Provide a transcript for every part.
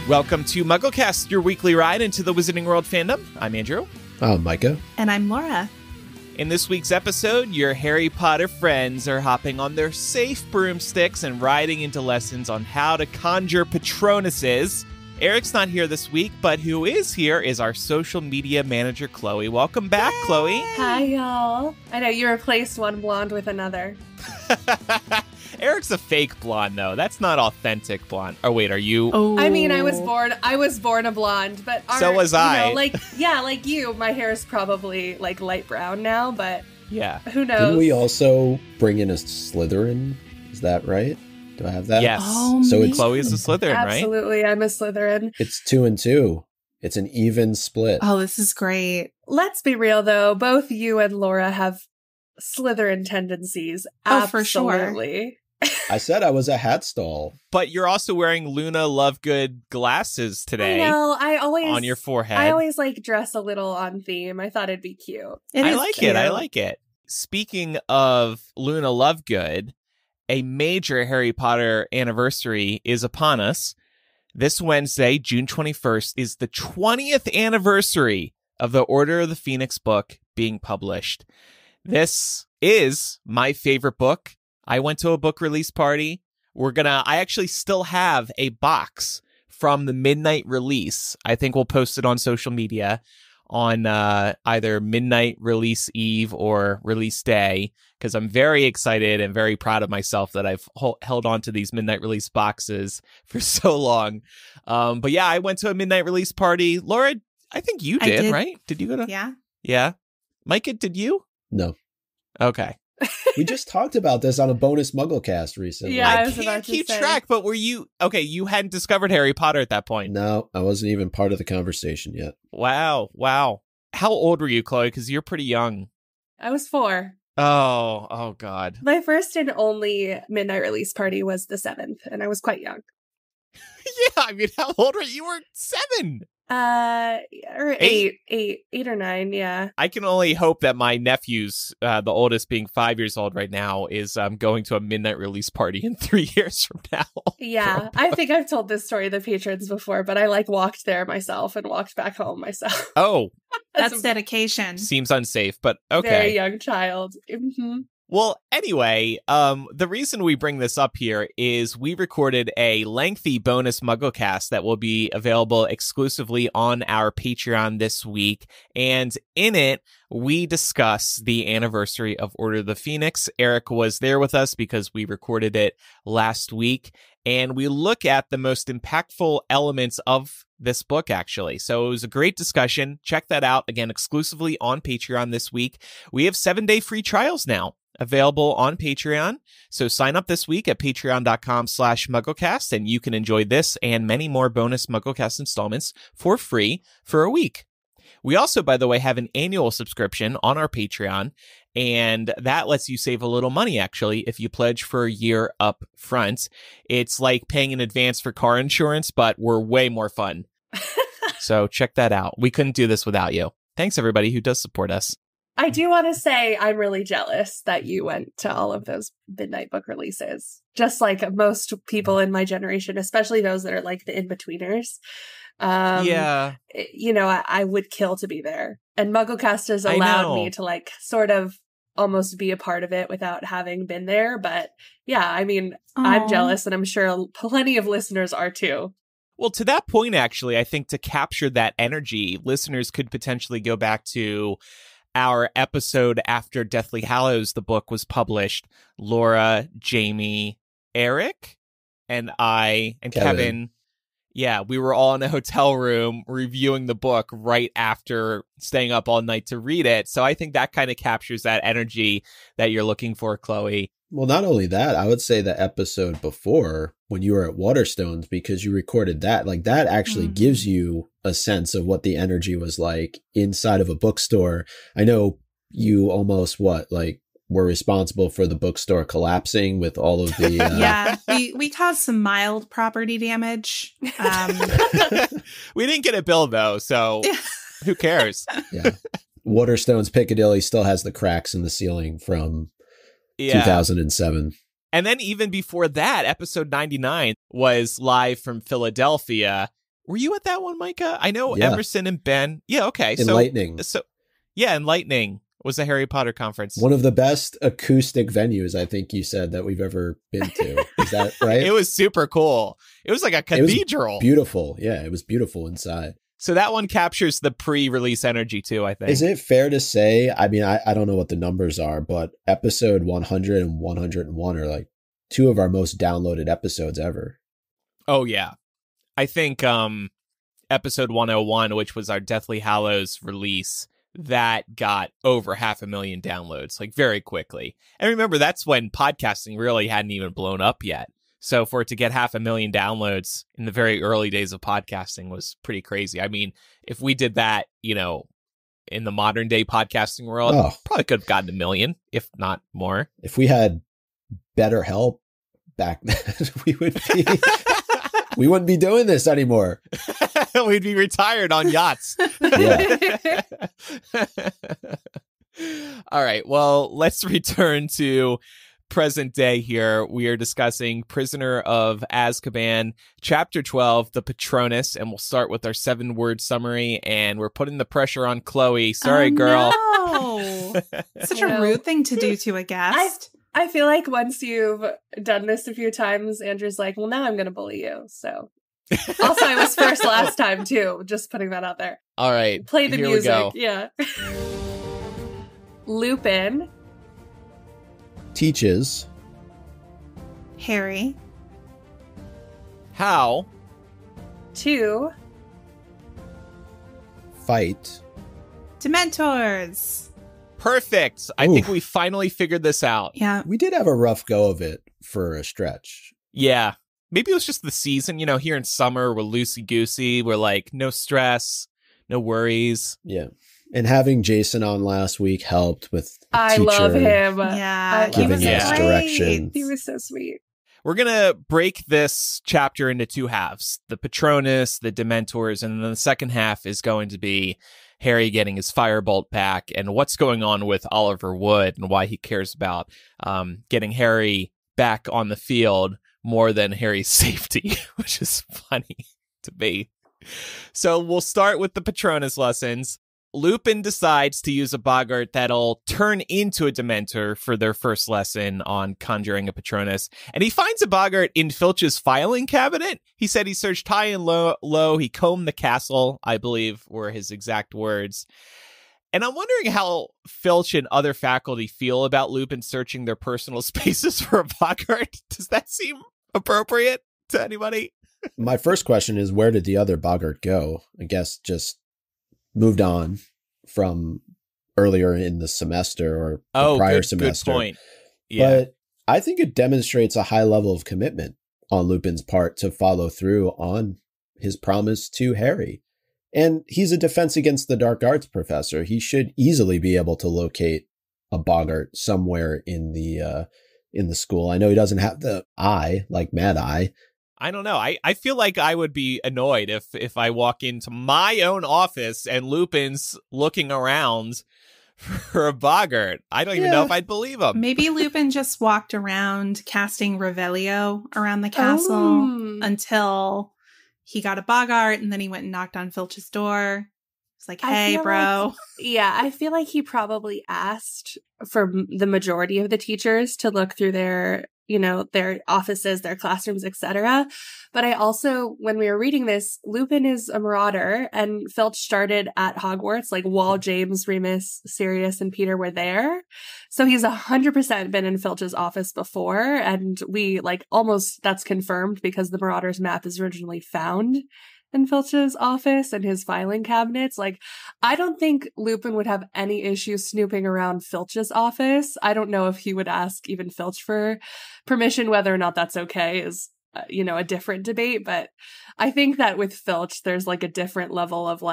Welcome to MuggleCast, your weekly ride into the Wizarding World fandom. I'm Andrew. I'm Micah. And I'm Laura. In this week's episode, your Harry Potter friends are hopping on their safe broomsticks and riding into lessons on how to conjure Patronuses. Eric's not here this week, but who is here is our social media manager, Chloé. Welcome back, Chloé. Hi, y'all. I know you replaced one blonde with another. Eric's a fake blonde, though. That's not authentic blonde. Oh, wait, are you? Oh. I mean, I was born a blonde, but So was I. Like you. My hair is probably like light brown now, but Yeah. who knows? Didn't we also bring in a Slytherin? Is that right? Do I have that? Yes. Oh, So it's- Chloe is a Slytherin, right? Absolutely, I'm a Slytherin. It's 2 and 2. It's an even split. Oh, this is great. Let's be real, though. Both you and Laura have Slytherin tendencies. Oh, for sure. Absolutely. I said I was a hat stall. But you're also wearing Luna Lovegood glasses today I know. I always on your forehead. I always like dress a little on theme. I thought it'd be cute. It I is like cute. it. I like it. Speaking of Luna Lovegood, a major Harry Potter anniversary is upon us. This Wednesday, June 21st, is the 20th anniversary of the Order of the Phoenix book being published. This is my favorite book. I went to a book release party. I actually still have a box from the midnight release. I think we'll post it on social media on either midnight release eve or release day, because I'm very excited and very proud of myself that I've held on to these midnight release boxes for so long. But yeah, I went to a midnight release party. Laura, I think you did, right? Did you go to? Yeah. Yeah. Micah, did you? No. Okay. We just talked about this on a bonus MuggleCast recently. Yeah, I I was can't about to keep say. track, but were you... Okay, you hadn't discovered Harry Potter at that point. No, I wasn't even part of the conversation yet. Wow. How old were you, Chloe? Because you're pretty young. I was 4. Oh, God. My first and only midnight release party was the 7th, and I was quite young. Yeah, I mean, how old were you? You were 7. Or eight or 9, yeah. I can only hope that my nephew's, the oldest being 5 years old right now, is going to a midnight release party in 3 years from now. Yeah, I think I've told this story to the patrons before, but I walked there myself and walked back home myself. Oh, That's a dedication. seems unsafe, but okay. very young child. Mm-hmm. Well, anyway, the reason we bring this up here is we recorded a lengthy bonus MuggleCast that will be available exclusively on our Patreon this week. And in it, we discuss the anniversary of Order of the Phoenix. Eric was there with us because we recorded it last week. And we look at the most impactful elements of this book, actually. So it was a great discussion. Check that out, again, exclusively on Patreon this week. We have 7-day free trials now available on Patreon. So sign up this week at patreon.com/MuggleCast, and you can enjoy this and many more bonus MuggleCast installments for free for a week. We also, by the way, have an annual subscription on our Patreon, and that lets you save a little money, actually, if you pledge for a year up front. It's like paying in advance for car insurance, but we're way more fun. So check that out. We couldn't do this without you. Thanks, everybody who does support us. I do want to say I'm really jealous that you went to all of those midnight book releases. Just like most people in my generation, especially those that are like the in-betweeners. Yeah. You know, I would kill to be there. And MuggleCast has allowed me to like sort of almost be a part of it without having been there. But yeah, I mean, I'm jealous, and I'm sure plenty of listeners are too. Well, to that point, actually, I think to capture that energy, listeners could potentially go back to our episode after Deathly Hallows, the book was published. Laura, Jamie, Eric, and I, and Kevin. Yeah, we were all in a hotel room reviewing the book right after staying up all night to read it. So I think that kind of captures that energy that you're looking for, Chloe. Well, not only that, I would say the episode before when you were at Waterstones, because you recorded that, like that actually gives you a sense of what the energy was like inside of a bookstore. I know you almost were responsible for the bookstore collapsing with all of the Yeah, we caused some mild property damage. We didn't get a bill though, so who cares? Yeah. Waterstones Piccadilly still has the cracks in the ceiling from 2007. And then even before that, episode 99 was live from Philadelphia. Were you at that one, Micah? I know Yeah. Emerson and Ben. Yeah, okay. Enlightening. Enlightening was a Harry Potter conference. One of the best acoustic venues, I think you said, that we've ever been to. Is that right? It was super cool. It was like a cathedral. Beautiful. Yeah, it was beautiful inside. So that one captures the pre-release energy too, I think. Is it fair to say, I mean, I don't know what the numbers are, but episode 100 and 101 are like two of our most downloaded episodes ever. Oh, yeah. I think episode 101, which was our Deathly Hallows release, that got over 500,000 downloads, like very quickly. And remember, that's when podcasting really hadn't even blown up yet. So for it to get 500,000 downloads in the very early days of podcasting was pretty crazy. I mean, if we did that, you know, in the modern day podcasting world, probably could have gotten 1 million, if not more. If we had better help back then, we wouldn't be doing this anymore. We'd be retired on yachts. Yeah. All right. Well, let's return to present day here. We are discussing Prisoner of Azkaban, Chapter 12, the Patronus, and we'll start with our 7-word summary, and we're putting the pressure on Chloé. Sorry, girl. No. Such a rude thing to do to a guest. I feel like once you've done this a few times, Andrew's like, well, now I'm going to bully you. So also, I was first last time, too. Just putting that out there. All right. Play the here music. We go. Yeah. Lupin. Teaches. Harry. How. To. Fight. Dementors. Perfect. I think we finally figured this out. Yeah. We did have a rough go of it for a stretch. Yeah. Maybe it was just the season, you know, here in summer, we're loosey-goosey. We're like, no stress, no worries. Yeah. And having Jason on last week helped with I love him. Yeah. Giving us direction. He was so sweet. We're going to break this chapter into 2 halves. The Patronus, the Dementors, and then the second half is going to be Harry getting his firebolt back and what's going on with Oliver Wood and why he cares about getting Harry back on the field more than Harry's safety, which is funny to me. So we'll start with the Patronus lessons. Lupin decides to use a boggart that'll turn into a Dementor for their first lesson on conjuring a Patronus. And he finds a boggart in Filch's filing cabinet. He said he searched high and low. He combed the castle, I believe were his exact words. And I'm wondering how Filch and other faculty feel about Lupin searching their personal spaces for a boggart. Does that seem appropriate to anybody? My first question is, where did the other boggart go? I guess just moved on from earlier in the semester or the prior semester. Good point. Yeah. But I think it demonstrates a high level of commitment on Lupin's part to follow through on his promise to Harry. And he's a defense against the dark arts professor. He should easily be able to locate a boggart somewhere in the school. I know he doesn't have the eye like Mad Eye. I don't know. I feel like I would be annoyed if I walk into my own office and Lupin's looking around for a boggart. I don't even know if I'd believe him. Maybe Lupin just walked around casting Revelio around the castle until he got a boggart, and then he went and knocked on Filch's door. It's like, hey, bro. I feel like he probably asked for the majority of the teachers to look through their offices, their classrooms, etc. But I also, when we were reading this, Lupin is a marauder, and Filch started at Hogwarts, like while James, Remus, Sirius, and Peter were there. So he's 100% been in Filch's office before, and we that's confirmed because the Marauders map is originally found in Filch's office and his filing cabinets. I don't think Lupin would have any issue snooping around Filch's office. I don't know if he would ask even Filch for permission. Whether or not that's okay is, a different debate. But I think that with Filch, there's a different level of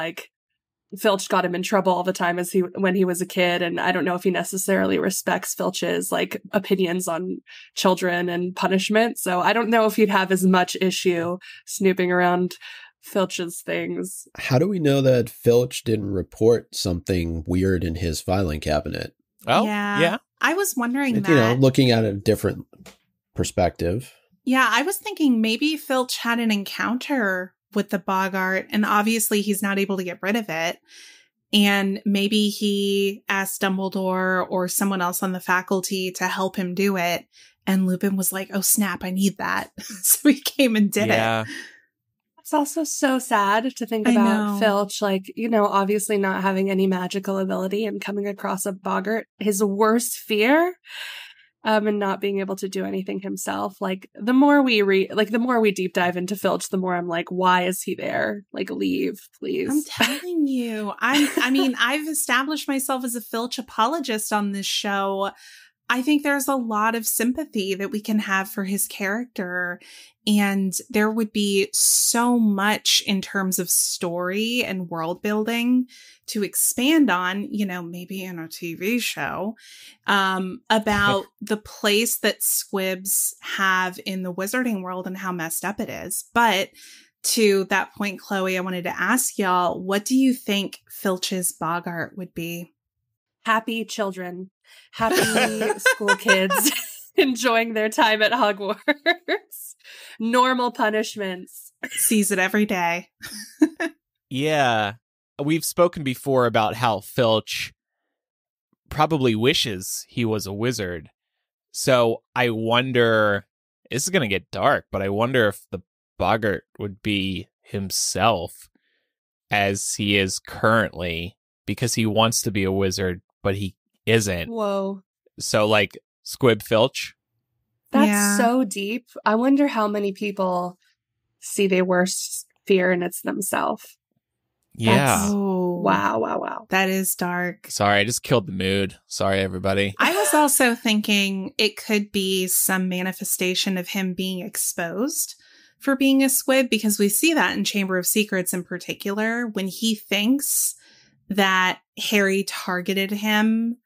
Filch got him in trouble all the time when he was a kid. And I don't know if he necessarily respects Filch's opinions on children and punishment. So I don't know if he'd have as much issue snooping around Filch's things. How do we know that Filch didn't report something weird in his filing cabinet? Oh, yeah. I was wondering that. Looking at a different perspective. Yeah, I was thinking maybe Filch had an encounter with the boggart, and obviously he's not able to get rid of it. And maybe he asked Dumbledore or someone else on the faculty to help him do it. And Lupin was like, oh, snap, I need that. So he came and did it. It's also so sad to think about Filch, like, you know, obviously not having any magical ability and coming across a boggart, his worst fear, and not being able to do anything himself. Like, the more we the more we deep dive into Filch, the more I'm like, why is he there? Like, leave, please. I'm telling you. I mean, I've established myself as a Filch apologist on this show. I think there's a lot of sympathy that we can have for his character. And there would be so much in terms of story and world building to expand on, you know, maybe in a TV show, about the place that squibs have in the wizarding world and how messed up it is. But to that point, Chloe, I wanted to ask y'all, what do you think Filch's boggart would be? Happy children, happy school kids enjoying their time at Hogwarts. Normal punishments. Sees it every day. Yeah. We've spoken before about how Filch probably wishes he was a wizard. So I wonder, this is going to get dark, but I wonder if the boggart would be himself as he is currently, because he wants to be a wizard, but he isn't. Whoa. So like Squib Filch. That's so deep. I wonder how many people see their worst fear and it's themselves. Yeah. Wow. That is dark. Sorry, I just killed the mood. Sorry, everybody. I was also thinking it could be some manifestation of him being exposed for being a squib, because we see that in Chamber of Secrets in particular, when he thinks that Harry targeted him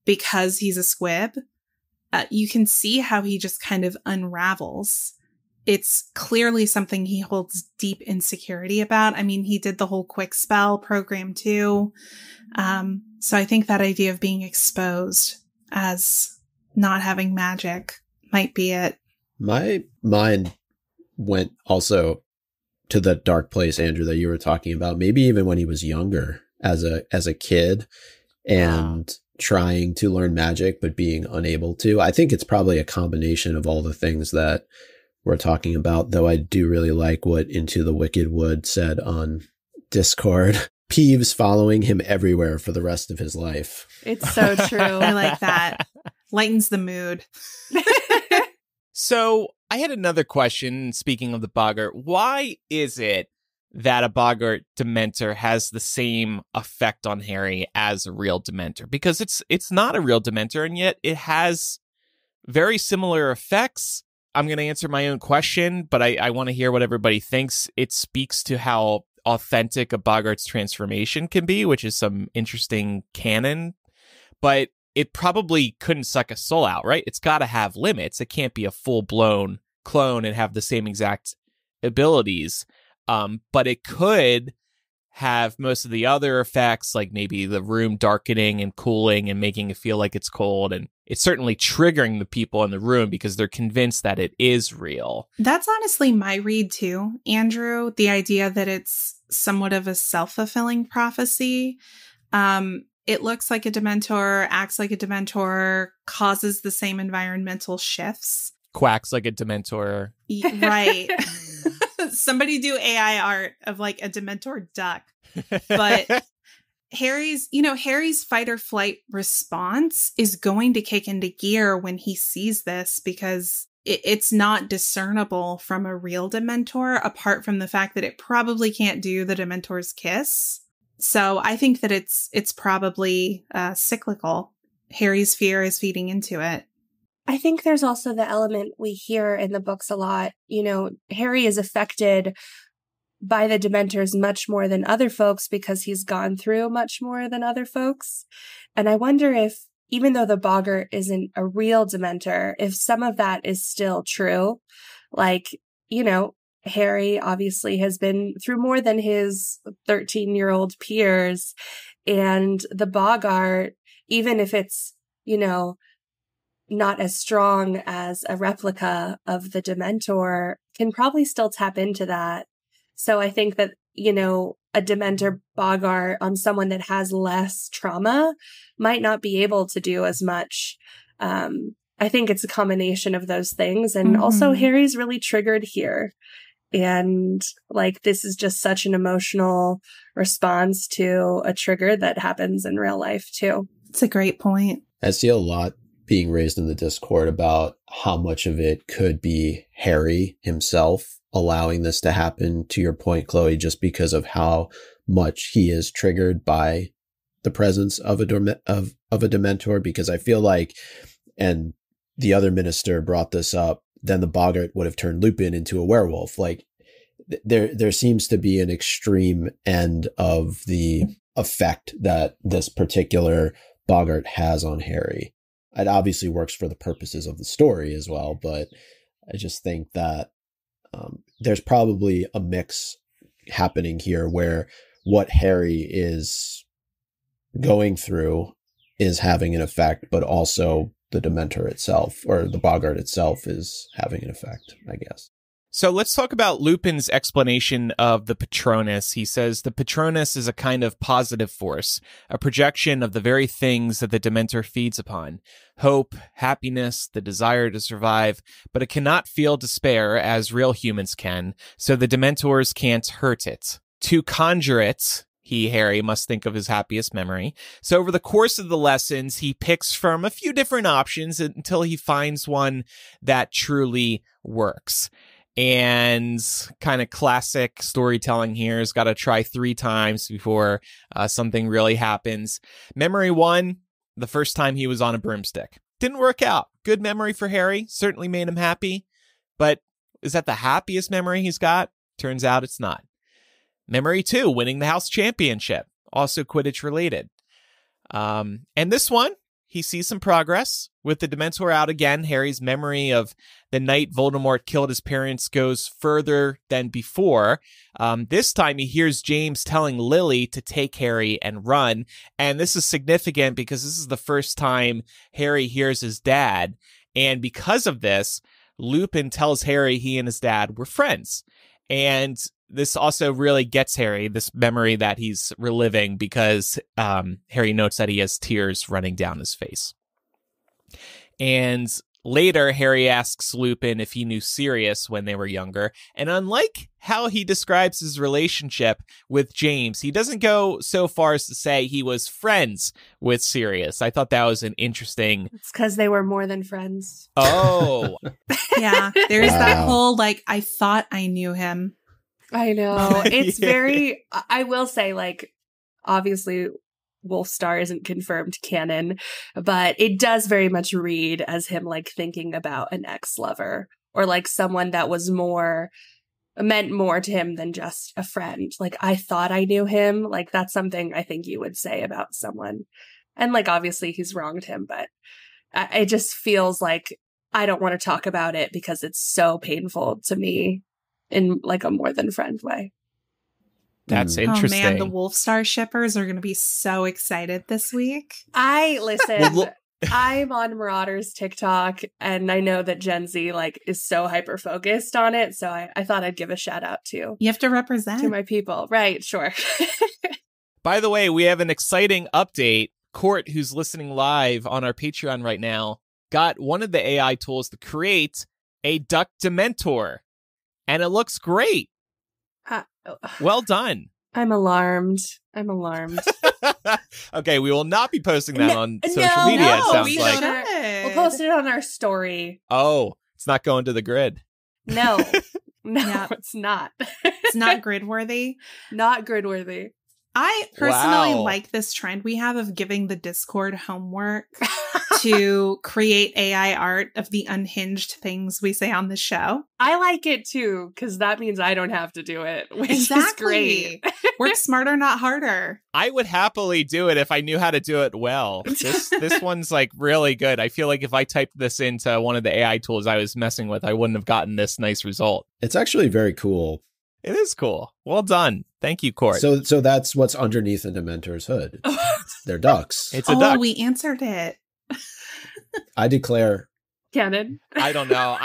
because he's a squib. You can see how he just kind of unravels. It's clearly something he holds deep insecurity about. I mean, he did the whole quick spell program too. So I think that idea of being exposed as not having magic might be it. My mind went also to the dark place, Andrew, that you were talking about. Maybe even when he was younger as a kid and trying to learn magic, but being unable to. I think it's probably a combination of all the things that we're talking about, though I do really like what Into the Wicked Wood said on Discord. Peeves following him everywhere for the rest of his life. It's so true. I like that. Lightens the mood. So I had another question, speaking of the boggart. Why is it that a boggart Dementor has the same effect on Harry as a real Dementor? Because it's not a real Dementor, and yet it has very similar effects. I'm going to answer my own question, but I want to hear what everybody thinks. It speaks to how authentic a boggart's transformation can be, which is some interesting canon, but it probably couldn't suck a soul out, right? It's got to have limits. It can't be a full-blown clone and have the same exact abilities. But it could have most of the other effects, like maybe the room darkening and cooling and making it feel like it's cold. And it's certainly triggering the people in the room because they're convinced that it is real. That's honestly my read too, Andrew. The idea that it's somewhat of a self-fulfilling prophecy. It looks like a Dementor, acts like a Dementor, causes the same environmental shifts. Quacks like a Dementor. Right. Somebody do AI art of like a Dementor duck. But Harry's fight or flight response is going to kick into gear when he sees this, because it's not discernible from a real Dementor, apart from the fact that it probably can't do the Dementor's kiss. So I think that it's probably cyclical. Harry's fear is feeding into it. I think there's also the element we hear in the books a lot. You know, Harry is affected by the Dementors much more than other folks because he's gone through much more than other folks. And I wonder if, even though the boggart isn't a real Dementor, if some of that is still true. Like, you know, Harry obviously has been through more than his 13-year-old peers. And the boggart, even if it's, you know, not as strong as a replica of the Dementor, can probably still tap into that So I think that, you know, a Dementor boggart on someone that has less trauma might not be able to do as much. I think it's a combination of those things. And also Harry's really triggered here. And like, this is just such an emotional response to a trigger that happens in real life too. It's a great point. I see a lot being raised in the Discord about how much of it could be Harry himself allowing this to happen, to your point, Chloe, just because of how much he is triggered by the presence of a Dementor. Because I feel like, and the other minister brought this up, then the boggart would have turned Lupin into a werewolf. Like there seems to be an extreme end of the effect that this particular boggart has on Harry. It obviously works for the purposes of the story as well, but I just think that there's probably a mix happening here where what Harry is going through is having an effect, but also the Dementor itself, or the boggart itself, is having an effect, I guess. So let's talk about Lupin's explanation of the Patronus. He says the Patronus is a kind of positive force, a projection of the very things that the Dementor feeds upon. Hope, happiness, the desire to survive, but it cannot feel despair as real humans can, so the Dementors can't hurt it. To conjure it, Harry, must think of his happiest memory. So over the course of the lessons, he picks from a few different options until he finds one that truly works. And kind of classic storytelling here has got to try 3 times before something really happens. Memory 1, the first time he was on a broomstick. Didn't work out. Good memory for Harry. Certainly made him happy. But is that the happiest memory he's got? Turns out it's not. Memory 2, winning the house championship. Also Quidditch related. And this one, he sees some progress. With the Dementor out again, Harry's memory of the night Voldemort killed his parents goes further than before. This time he hears James telling Lily to take Harry and run. And this is significant because this is the first time Harry hears his dad. And because of this, Lupin tells Harry he and his dad were friends. And this also really gets Harry, this memory that he's reliving, because Harry notes that he has tears running down his face. And later, Harry asks Lupin if he knew Sirius when they were younger. And unlike how he describes his relationship with James, he doesn't go so far as to say he was friends with Sirius. I thought that was an interesting... It's because they were more than friends. Oh. Yeah, there's that whole, like, I thought I knew him. I know. It's very... I will say, like, obviously... Wolfstar isn't confirmed canon, but it does very much read as him like thinking about an ex-lover or like someone that was meant more to him than just a friend. Like, I thought I knew him. Like, that's something I think you would say about someone. And like, obviously he's wronged him, but it just feels like I don't want to talk about it because it's so painful to me in like a more than friend way. That's interesting. Oh man, the Wolfstar shippers are going to be so excited this week. Listen, I'm on Marauder's TikTok, and I know that Gen Z like is so hyper focused on it. So I thought I'd give a shout out to you have to represent to my people, right? Sure. By the way, we have an exciting update. Court, who's listening live on our Patreon right now, got one of the AI tools to create a duck Dementor, and it looks great. Well done. I'm alarmed. Okay, we will not be posting that on social media, it sounds like. We'll post it on our story. Oh, it's not going to the grid. No, it's not. It's not grid-worthy. Not grid-worthy. I personally like this trend we have of giving the Discord homework to create AI art of the unhinged things we say on the show. I like it too, because that means I don't have to do it, which is great. Work smarter, not harder. I would happily do it if I knew how to do it well. This one's like really good. I feel like if I typed this into one of the AI tools I was messing with, I wouldn't have gotten this nice result. It's actually very cool. It is cool. Well done. Thank you, Court. So that's what's underneath a Dementor's hood. They're ducks. It's a duck. We answered it. I declare canon. I don't know.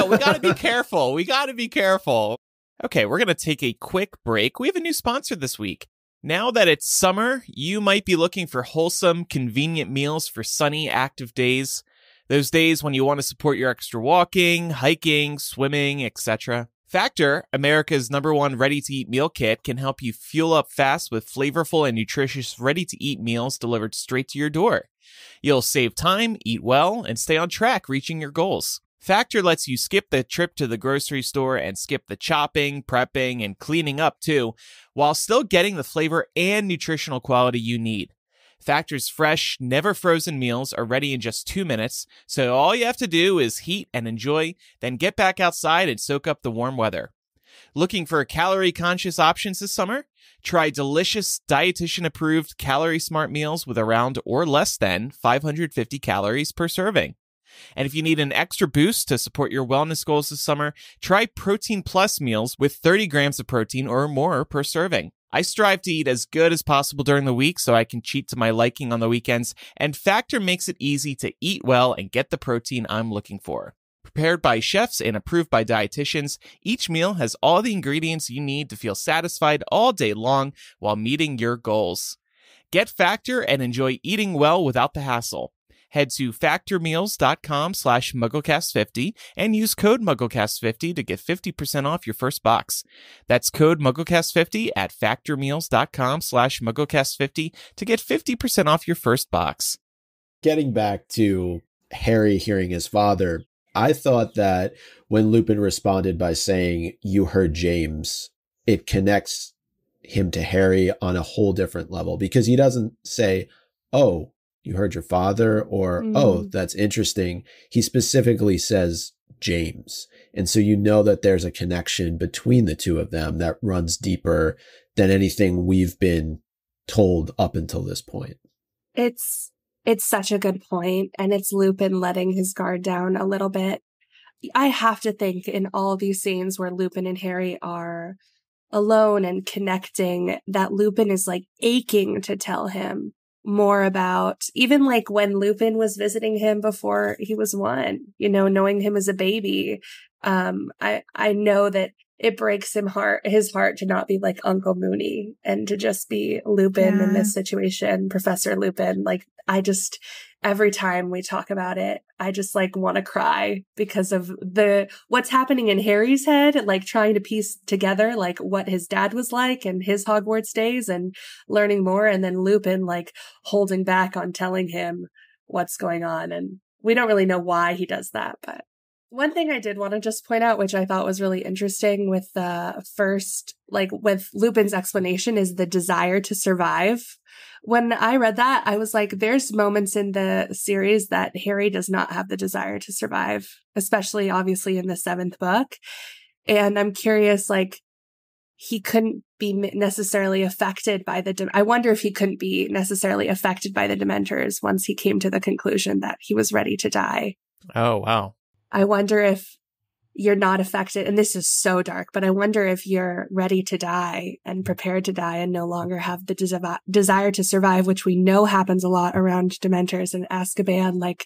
We got to be careful. Okay, we're going to take a quick break. We have a new sponsor this week. Now that it's summer, you might be looking for wholesome, convenient meals for sunny, active days. Those days when you want to support your extra walking, hiking, swimming, etc. Factor, America's #1 ready-to-eat meal kit, can help you fuel up fast with flavorful and nutritious ready-to-eat meals delivered straight to your door. You'll save time, eat well, and stay on track reaching your goals. Factor lets you skip the trip to the grocery store and skip the chopping, prepping, and cleaning up too, while still getting the flavor and nutritional quality you need. Factor's fresh, never frozen meals are ready in just 2 minutes, so all you have to do is heat and enjoy, then get back outside and soak up the warm weather. Looking for calorie-conscious options this summer? Try delicious, dietitian-approved, calorie-smart meals with around or less than 550 calories per serving. And if you need an extra boost to support your wellness goals this summer, try Protein Plus meals with 30 grams of protein or more per serving. I strive to eat as good as possible during the week so I can cheat to my liking on the weekends, and Factor makes it easy to eat well and get the protein I'm looking for. Prepared by chefs and approved by dietitians, each meal has all the ingredients you need to feel satisfied all day long while meeting your goals. Get Factor and enjoy eating well without the hassle. Head to factormeals.com/MuggleCast50 and use code MuggleCast50 to get 50% off your first box. That's code MuggleCast50 at factormeals.com/MuggleCast50 to get 50% off your first box. Getting back to Harry hearing his father, I thought that when Lupin responded by saying, "You heard James," it connects him to Harry on a whole different level, because he doesn't say, "Oh, you heard your father," or, "Oh, that's interesting." He specifically says James. And so you know that there's a connection between the two of them that runs deeper than anything we've been told up until this point. It's such a good point, and it's Lupin letting his guard down a little bit. I have to think in all these scenes where Lupin and Harry are alone and connecting, that Lupin is like aching to tell him more about, even like when Lupin was visiting him before he was 1, knowing him as a baby. I know that it breaks his heart to not be like Uncle Mooney and to just be Lupin in this situation, Professor Lupin. Like, every time we talk about it, I just like want to cry because of what's happening in Harry's head, like trying to piece together like what his dad was like and his Hogwarts days and learning more. And then Lupin like holding back on telling him what's going on. And we don't really know why he does that. But one thing I did want to just point out, which I thought was really interesting with with Lupin's explanation, is the desire to survive. When I read that, I was like, there's moments in the series that Harry does not have the desire to survive, especially obviously in the 7th book. And I'm curious, like, he couldn't be necessarily affected by I wonder if he couldn't be necessarily affected by the Dementors once he came to the conclusion that he was ready to die. Oh, wow. I wonder if you're not affected, and this is so dark, but I wonder if you're ready to die and prepared to die and no longer have the desire to survive, which we know happens a lot around Dementors and Azkaban. Like,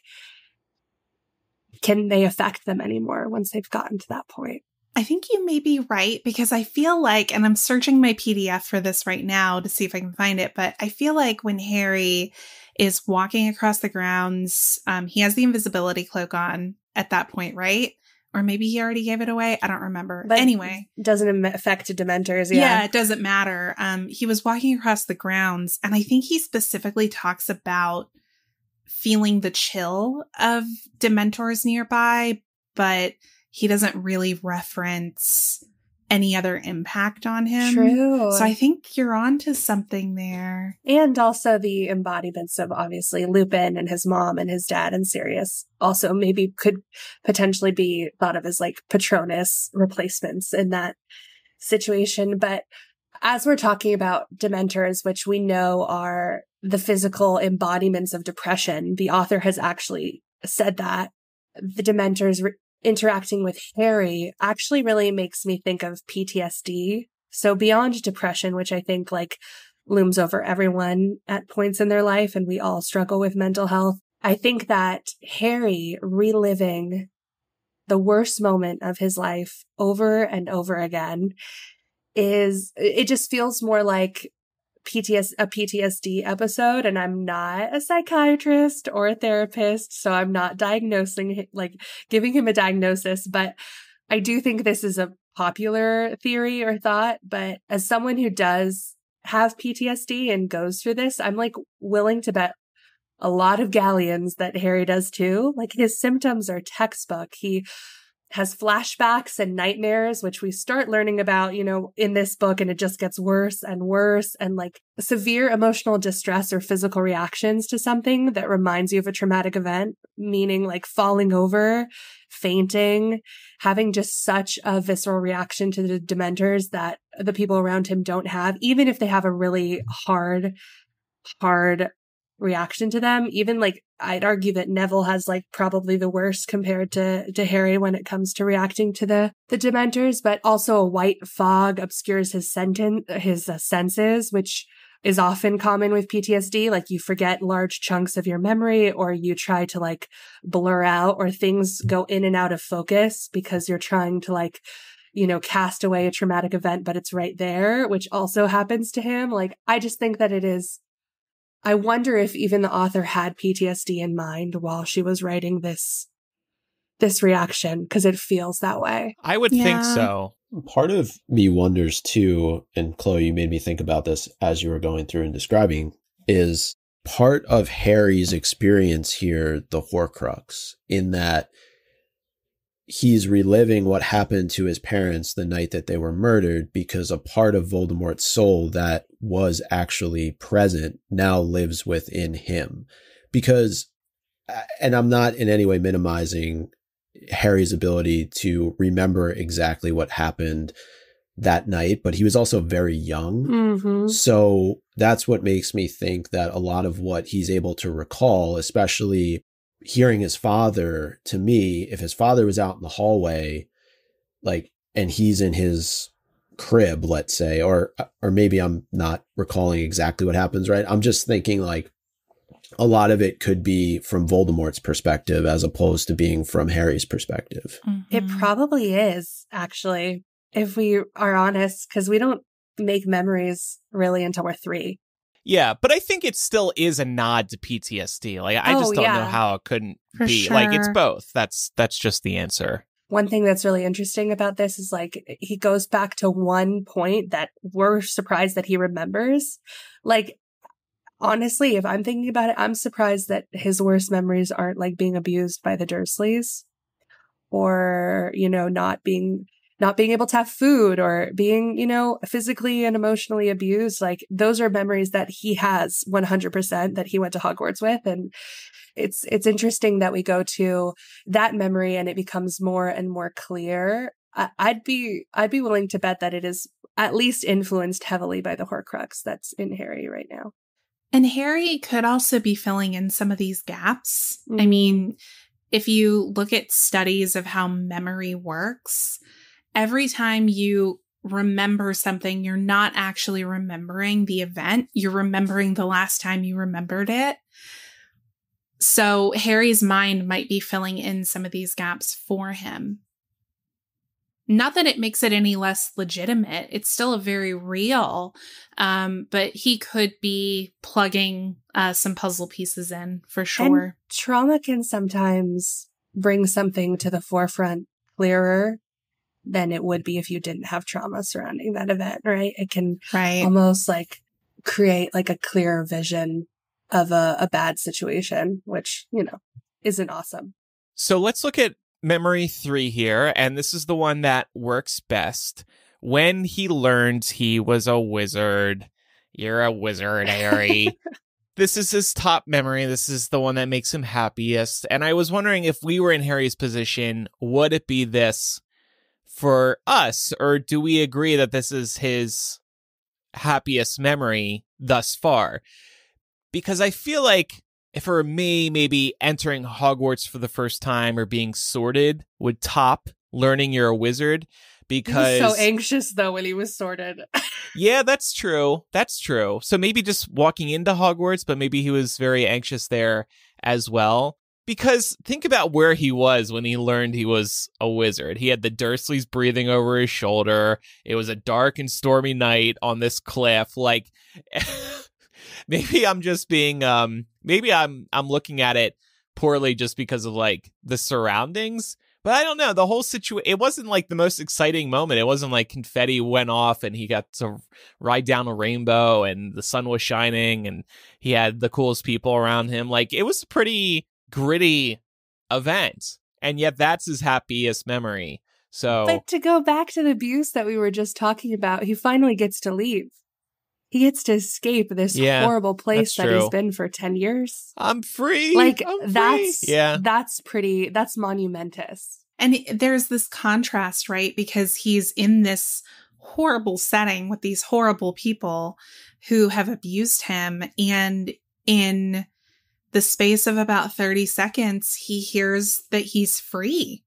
can they affect them anymore once they've gotten to that point? I think you may be right, because I feel like, and I'm searching my PDF for this right now to see if I can find it, but I feel like when Harry is walking across the grounds, he has the invisibility cloak on at that point, right? Or maybe he already gave it away. I don't remember. But anyway. Doesn't affect Dementors. Yeah, it doesn't matter. He was walking across the grounds, and I think he specifically talks about feeling the chill of Dementors nearby, but he doesn't really reference any other impact on him. True. So I think you're onto something there. And also the embodiments of obviously Lupin and his mom and his dad and Sirius also maybe could potentially be thought of as like Patronus replacements in that situation. But as we're talking about Dementors, which we know are the physical embodiments of depression, the author has actually said that the Dementors interacting with Harry actually really makes me think of PTSD. So beyond depression, which I think like looms over everyone at points in their life, and we all struggle with mental health, I think that Harry reliving the worst moment of his life over and over again it just feels more like a PTSD episode, and I'm not a psychiatrist or a therapist, so I'm not giving him a diagnosis, but I do think this is a popular theory or thought. But as someone who does have PTSD and goes through this, I'm willing to bet a lot of galleons that Harry does too. His symptoms are textbook. He has flashbacks and nightmares, which we start learning about, in this book, and it just gets worse and worse. And severe emotional distress or physical reactions to something that reminds you of a traumatic event, meaning falling over, fainting, having just such a visceral reaction to the Dementors that the people around him don't have, even if they have a really hard reaction to them. Even I'd argue that Neville has probably the worst compared to Harry when it comes to reacting to the Dementors, but also a white fog obscures his senses, which is often common with PTSD. You forget large chunks of your memory, or you try to blur out, or things go in and out of focus because you're trying to cast away a traumatic event, but it's right there, which also happens to him. I just think that it is, I wonder if even the author had PTSD in mind while she was writing this reaction, because it feels that way. I would think so. Part of me wonders too, and Chloe, you made me think about this as you were going through and describing, is part of Harry's experience here the Horcrux, in that he's reliving what happened to his parents the night that they were murdered, because a part of Voldemort's soul that was actually present now lives within him. Because, and I'm not in any way minimizing Harry's ability to remember exactly what happened that night, but he was also very young. Mm-hmm. So that's what makes me think that a lot of what he's able to recall, especially hearing his father, to me, if his father was out in the hallway, and he's in his crib, let's say, or maybe I'm not recalling exactly what happens, right? I'm just thinking a lot of it could be from Voldemort's perspective as opposed to being from Harry's perspective. Mm-hmm. It probably is, actually, if we are honest, because we don't make memories really until we're 3. Yeah, but I think it still is a nod to PTSD. I just don't know how it couldn't be. Sure. It's both. That's just the answer. One thing that's really interesting about this is he goes back to one point that we're surprised that he remembers. Honestly, if I'm thinking about it, I'm surprised that his worst memories aren't being abused by the Dursleys, or, not being able to have food, or being, physically and emotionally abused. Those are memories that he has 100% that he went to Hogwarts with. And it's interesting that we go to that memory and it becomes more and more clear. I'd be willing to bet that it is at least influenced heavily by the Horcrux that's in Harry right now. And Harry could also be filling in some of these gaps. Mm-hmm. I mean, if you look at studies of how memory works, every time you remember something, you're not actually remembering the event. You're remembering the last time you remembered it. So Harry's mind might be filling in some of these gaps for him. Not that it makes it any less legitimate. It's still very real. But he could be plugging some puzzle pieces in for sure. And trauma can sometimes bring something to the forefront clearer than it would be if you didn't have trauma surrounding that event, right? It can almost create a clearer vision of a bad situation, which, isn't awesome. So let's look at memory 3 here, and this is the one that works best. When he learned he was a wizard. You're a wizard, Harry. This is his top memory. This is the one that makes him happiest. And I was wondering, if we were in Harry's position, would it be this for us? Or do we agree that this is his happiest memory thus far? Because I feel like if it were me, maybe entering Hogwarts for the first time or being sorted would top learning you're a wizard. Because he was so anxious, though, when he was sorted. Yeah, that's true. That's true. So maybe just walking into Hogwarts, but maybe he was very anxious there as well. Because think about where he was when he learned he was a wizard. He had the Dursleys breathing over his shoulder. It was a dark and stormy night on this cliff. Like, maybe I'm just being, maybe I'm looking at it poorly just because of like the surroundings. But I don't know. The whole situation, it wasn't like the most exciting moment. It wasn't like confetti went off and he got to ride down a rainbow and the sun was shining and he had the coolest people around him. Like, it was a pretty gritty event. And yet that's his happiest memory. So, but to go back to the abuse that we were just talking about, he finally gets to leave. He gets to escape this horrible place that he's been for 10 years. I'm free. Like, I'm that's free. Yeah. That's monumentous. And there's this contrast, right? Because he's in this horrible setting with these horrible people who have abused him. And in the space of about 30 seconds, he hears that he's free.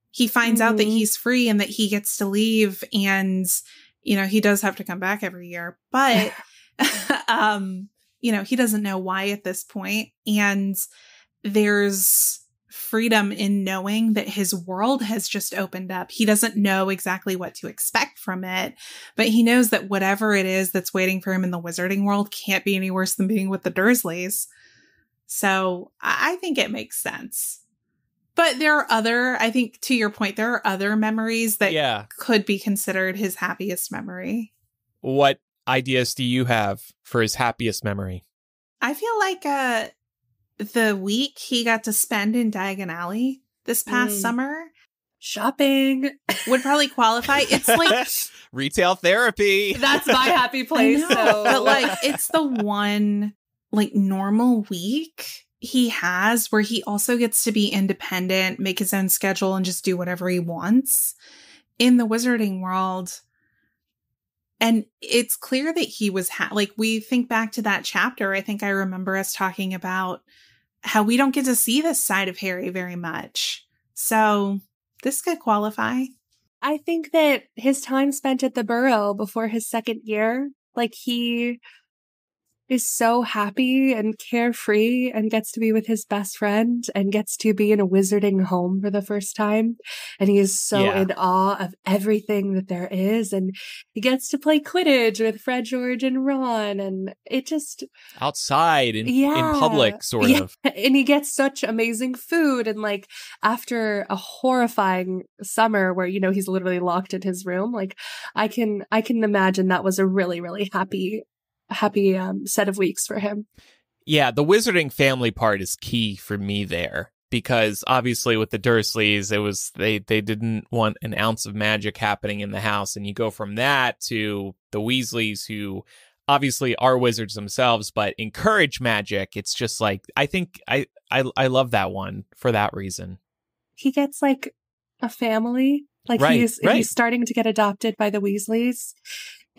He finds out that he's free and that he gets to leave. And, you know, he does have to come back every year. But, you know, he doesn't know why at this point. And there's freedom in knowing that his world has just opened up. He doesn't know exactly what to expect from it, but he knows that whatever it is that's waiting for him in the wizarding world can't be any worse than being with the Dursleys. So I think it makes sense. But there are I think to your point, there are other memories that could be considered his happiest memory. What ideas do you have for his happiest memory? I feel like the week he got to spend in Diagon Alley this past summer. Shopping would probably qualify. It's like retail therapy. That's my happy place. So. But like, it's the one like normal week he has where he also gets to be independent, make his own schedule, and just do whatever he wants in the wizarding world. And it's clear that he was like, we think back to that chapter. I think I remember us talking about how we don't get to see this side of Harry very much. So this could qualify. I think that his time spent at the Burrow before his second year, like he is so happy and carefree and gets to be with his best friend and gets to be in a wizarding home for the first time. And he is so in awe of everything that there is. And he gets to play Quidditch with Fred, George, and Ron. And it just... outside in public, sort of. And he gets such amazing food. And like after a horrifying summer where, you know, he's literally locked in his room, like I can imagine that was a really, really happy set of weeks for him. Yeah, the wizarding family part is key for me there, because obviously with the Dursleys, it was they didn't want an ounce of magic happening in the house, and you go from that to the Weasleys, who obviously are wizards themselves but encourage magic. It's just like, I think I love that one for that reason. He gets like a family, like he's starting to get adopted by the Weasleys.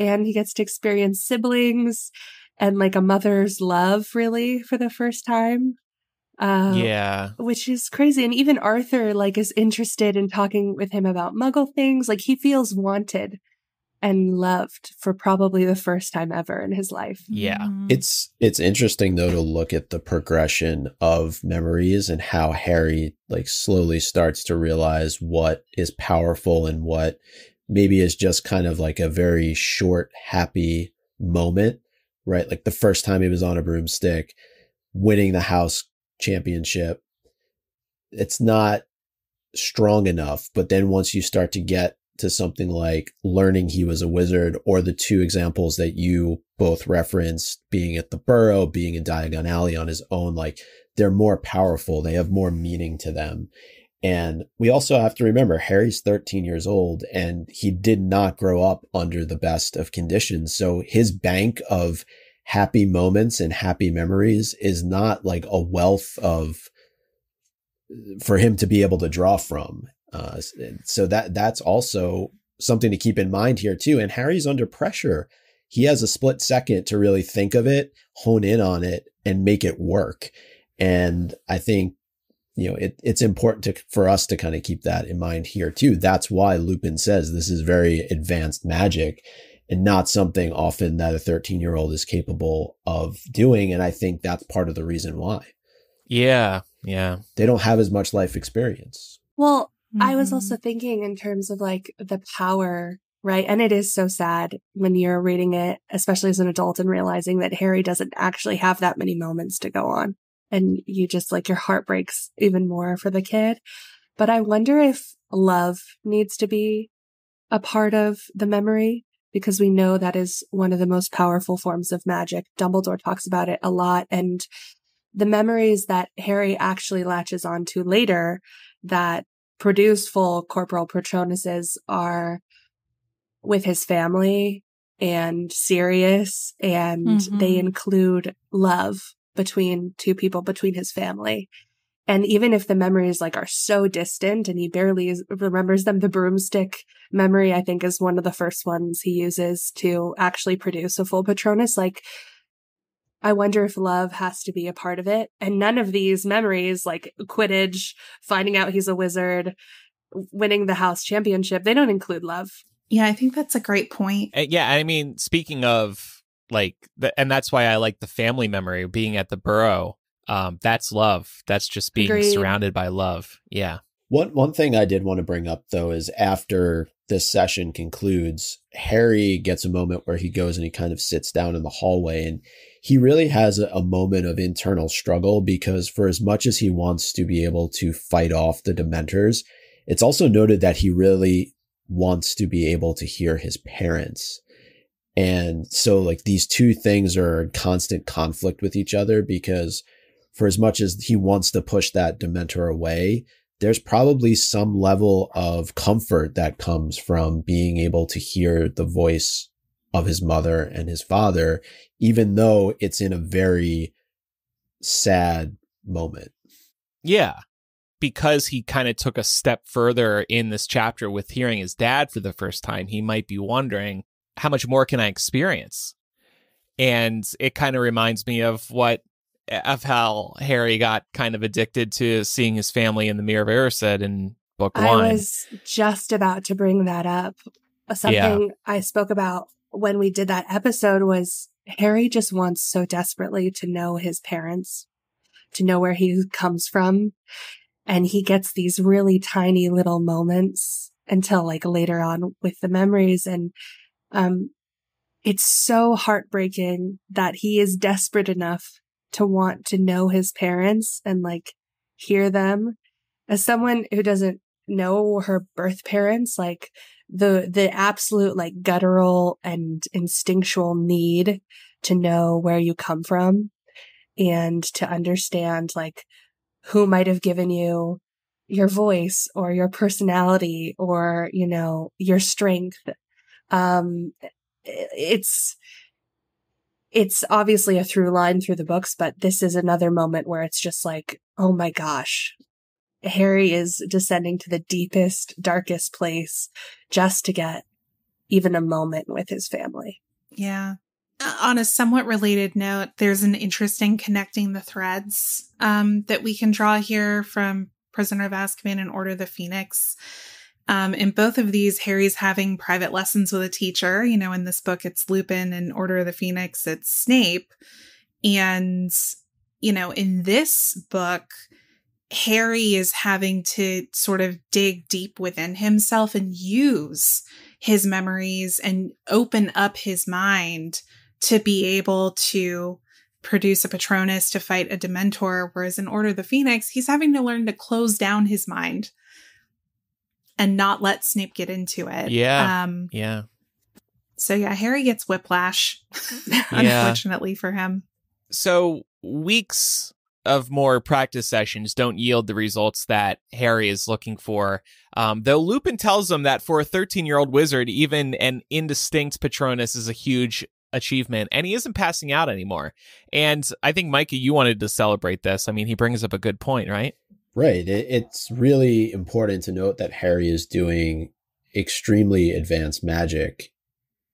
And he gets to experience siblings and like a mother's love, really, for the first time. Which is crazy. And even Arthur like is interested in talking with him about Muggle things. Like he feels wanted and loved for probably the first time ever in his life. Yeah. It's interesting though to look at the progression of memories and how Harry like slowly starts to realize what is powerful and what maybe is just kind of like a very short, happy moment, right? Like the first time he was on a broomstick, winning the house championship. It's not strong enough. But then once you start to get to something like learning he was a wizard, or the two examples that you both referenced, being at the Burrow, being in Diagon Alley on his own, like they're more powerful. They have more meaning to them. And we also have to remember Harry's 13 years old and he did not grow up under the best of conditions. So his bank of happy moments and happy memories is not like a wealth for him to be able to draw from. So that's also something to keep in mind here too. And Harry's under pressure. He has a split second to really think of it, hone in on it, and make it work. And I think, you know, it's important for us to kind of keep that in mind here too. That's why Lupin says this is very advanced magic and not something often that a 13-year-old is capable of doing. And I think that's part of the reason why. Yeah. Yeah. They don't have as much life experience. Well, I was also thinking in terms of like the power, right? And it is so sad when you're reading it, especially as an adult, and realizing that Harry doesn't actually have that many moments to go on. And you just like your heart breaks even more for the kid. But I wonder if love needs to be a part of the memory, because we know that is one of the most powerful forms of magic. Dumbledore talks about it a lot. And the memories that Harry actually latches onto later that produce full corporal Patronuses are with his family and Sirius, and they include love between two people, between his family. And even if the memories like are so distant and he barely remembers them, the broomstick memory, I think, is one of the first ones he uses to actually produce a full Patronus. Like, I wonder if love has to be a part of it. And none of these memories, like Quidditch, finding out he's a wizard, winning the house championship, they don't include love. Yeah, I think that's a great point. Yeah, I mean, speaking of like, and that's why I like the family memory, being at the Burrow. That's love. That's just being surrounded by love. Yeah. One thing I did want to bring up, though, is after this session concludes, Harry gets a moment where he goes and he kind of sits down in the hallway, and he really has a moment of internal struggle, because for as much as he wants to be able to fight off the Dementors, it's also noted that he really wants to be able to hear his parents. And so like these two things are in constant conflict with each other, because for as much as he wants to push that Dementor away, there's probably some level of comfort that comes from being able to hear the voice of his mother and his father, even though it's in a very sad moment. Yeah, because he kind of took a step further in this chapter with hearing his dad for the first time, he might be wondering, how much more can I experience? And it kind of reminds me of how Harry got kind of addicted to seeing his family in the Mirror of Erised in book 1. I was just about to bring that up. Something I spoke about when we did that episode was Harry just wants so desperately to know his parents, to know where he comes from. And he gets these really tiny little moments until like later on with the memories. And it's so heartbreaking that he is desperate enough to want to know his parents and like hear them. As someone who doesn't know her birth parents, like the absolute like guttural and instinctual need to know where you come from and to understand like who might have given you your voice or your personality or, you know, your strength. It's obviously a through line through the books, but this is another moment where it's just like, oh my gosh, Harry is descending to the deepest, darkest place just to get even a moment with his family. Yeah. On a somewhat related note, there's an interesting connecting the threads that we can draw here from Prisoner of Azkaban and Order of the Phoenix. In both of these, Harry's having private lessons with a teacher. You know, in this book, it's Lupin, and Order of the Phoenix, it's Snape. And, you know, in this book, Harry is having to sort of dig deep within himself and use his memories and open up his mind to be able to produce a Patronus to fight a Dementor. Whereas in Order of the Phoenix, he's having to learn to close down his mind and not let Snape get into it. Yeah. So yeah, Harry gets whiplash, unfortunately for him. So weeks of more practice sessions don't yield the results that Harry is looking for. Though Lupin tells him that for a 13-year-old wizard, even an indistinct Patronus is a huge achievement, and he isn't passing out anymore. And I think, Micah, you wanted to celebrate this. I mean, he brings up a good point, right? Right. It's really important to note that Harry is doing extremely advanced magic.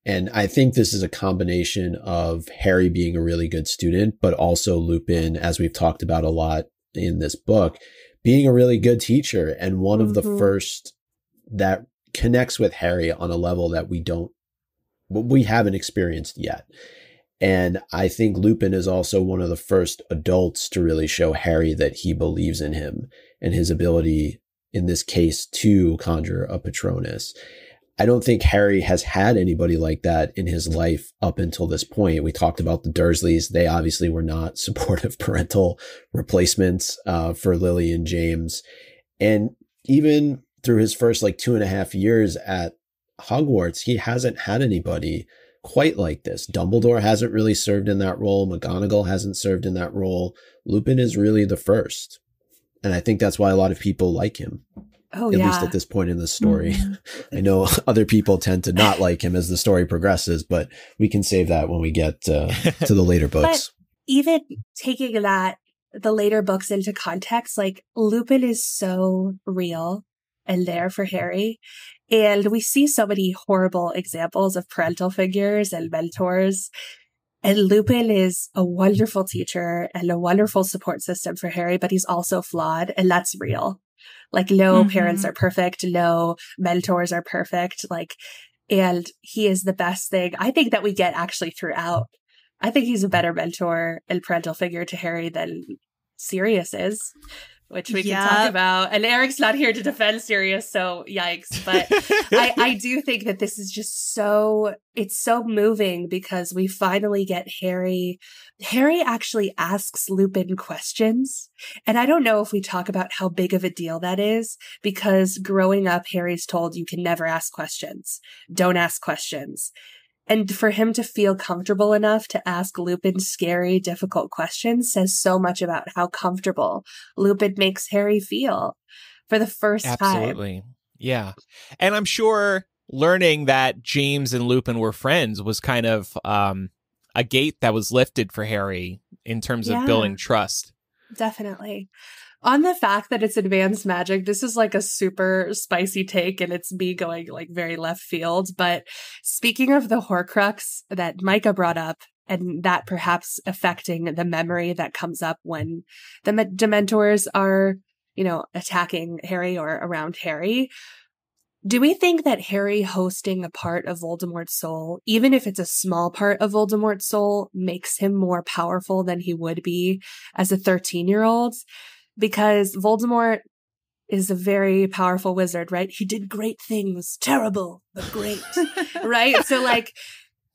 And I think this is a combination of Harry being a really good student, but also Lupin, as we've talked about a lot in this book, being a really good teacher. And one of the first that connects with Harry on a level that we haven't experienced yet. And I think Lupin is also one of the first adults to really show Harry that he believes in him and his ability, in this case, to conjure a Patronus. I don't think Harry has had anybody like that in his life up until this point. We talked about the Dursleys. They obviously were not supportive parental replacements for Lily and James. And even through his first 2.5 years at Hogwarts, he hasn't had anybody quite like this. Dumbledore hasn't really served in that role. McGonagall hasn't served in that role. Lupin is really the first. And I think that's why a lot of people like him. Oh, at least at this point in the story. I know other people tend to not like him as the story progresses, but we can save that when we get to the later books. But even taking the later books into context, Lupin is so real and there for Harry. And we see so many horrible examples of parental figures and mentors. And Lupin is a wonderful teacher and a wonderful support system for Harry, but he's also flawed, and that's real. No parents are perfect, no mentors are perfect, and he is the best thing I think that we get actually throughout. I think he's a better mentor and parental figure to Harry than Sirius is, which we can talk about. And Eric's not here to defend Sirius, so yikes. But I do think that this is just it's so moving because we finally get Harry. Harry actually asks Lupin questions. And I don't know if we talk about how big of a deal that is, because growing up, Harry's told you can never ask questions. Don't ask questions. And for him to feel comfortable enough to ask Lupin scary, difficult questions says so much about how comfortable Lupin makes Harry feel for the first time. Absolutely. Yeah. And I'm sure learning that James and Lupin were friends was kind of a gate that was lifted for Harry in terms of building trust. Definitely. On the fact that it's advanced magic, this is a super spicy take, and it's me going very left field. But speaking of the Horcrux that Micah brought up, and that perhaps affecting the memory that comes up when the Dementors are, attacking Harry or around Harry, do we think that Harry hosting a part of Voldemort's soul, even if it's a small part of Voldemort's soul, makes him more powerful than he would be as a 13-year-old? Because Voldemort is a very powerful wizard, right? He did great things, terrible, but great, right? So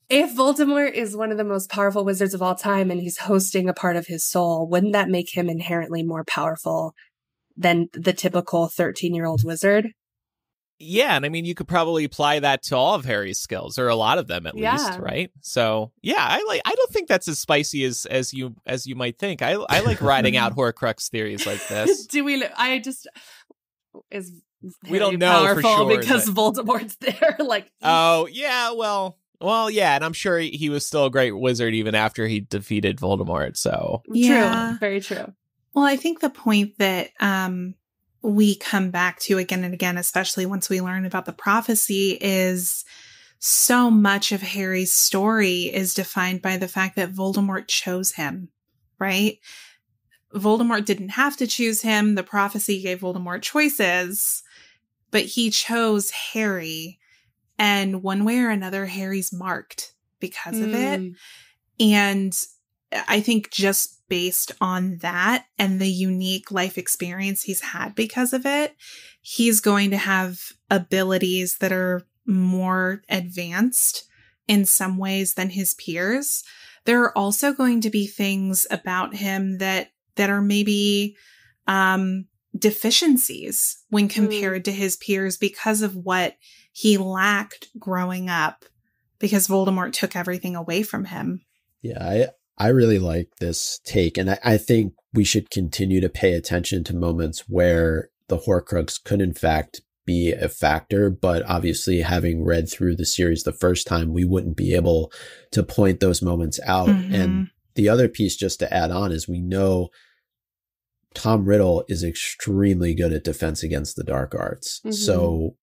if Voldemort is one of the most powerful wizards of all time and he's hosting a part of his soul, wouldn't that make him inherently more powerful than the typical 13-year-old wizard? Yeah, and I mean, you could probably apply that to all of Harry's skills, or a lot of them at least, right? So, yeah, I don't think that's as spicy as you might think. I like riding out Horcrux theories like this. We don't know for sure because Voldemort's there. Oh yeah, well, yeah, and I'm sure he was still a great wizard even after he defeated Voldemort. So true, very true. Well, I think the point that we come back to again and again, especially once we learn about the prophecy, is so much of Harry's story is defined by the fact that Voldemort chose him, right? Voldemort didn't have to choose him. The prophecy gave Voldemort choices, but he chose Harry. And one way or another, Harry's marked because of it. And I think just based on that and the unique life experience he's had because of it, he's going to have abilities that are more advanced in some ways than his peers. There are also going to be things about him that are maybe deficiencies when compared to his peers because of what he lacked growing up, because Voldemort took everything away from him. Yeah, I really like this take, and I think we should continue to pay attention to moments where the Horcrux could in fact be a factor, but obviously having read through the series the first time, we wouldn't be able to point those moments out. And the other piece, just to add on, is we know Tom Riddle is extremely good at defense against the dark arts. So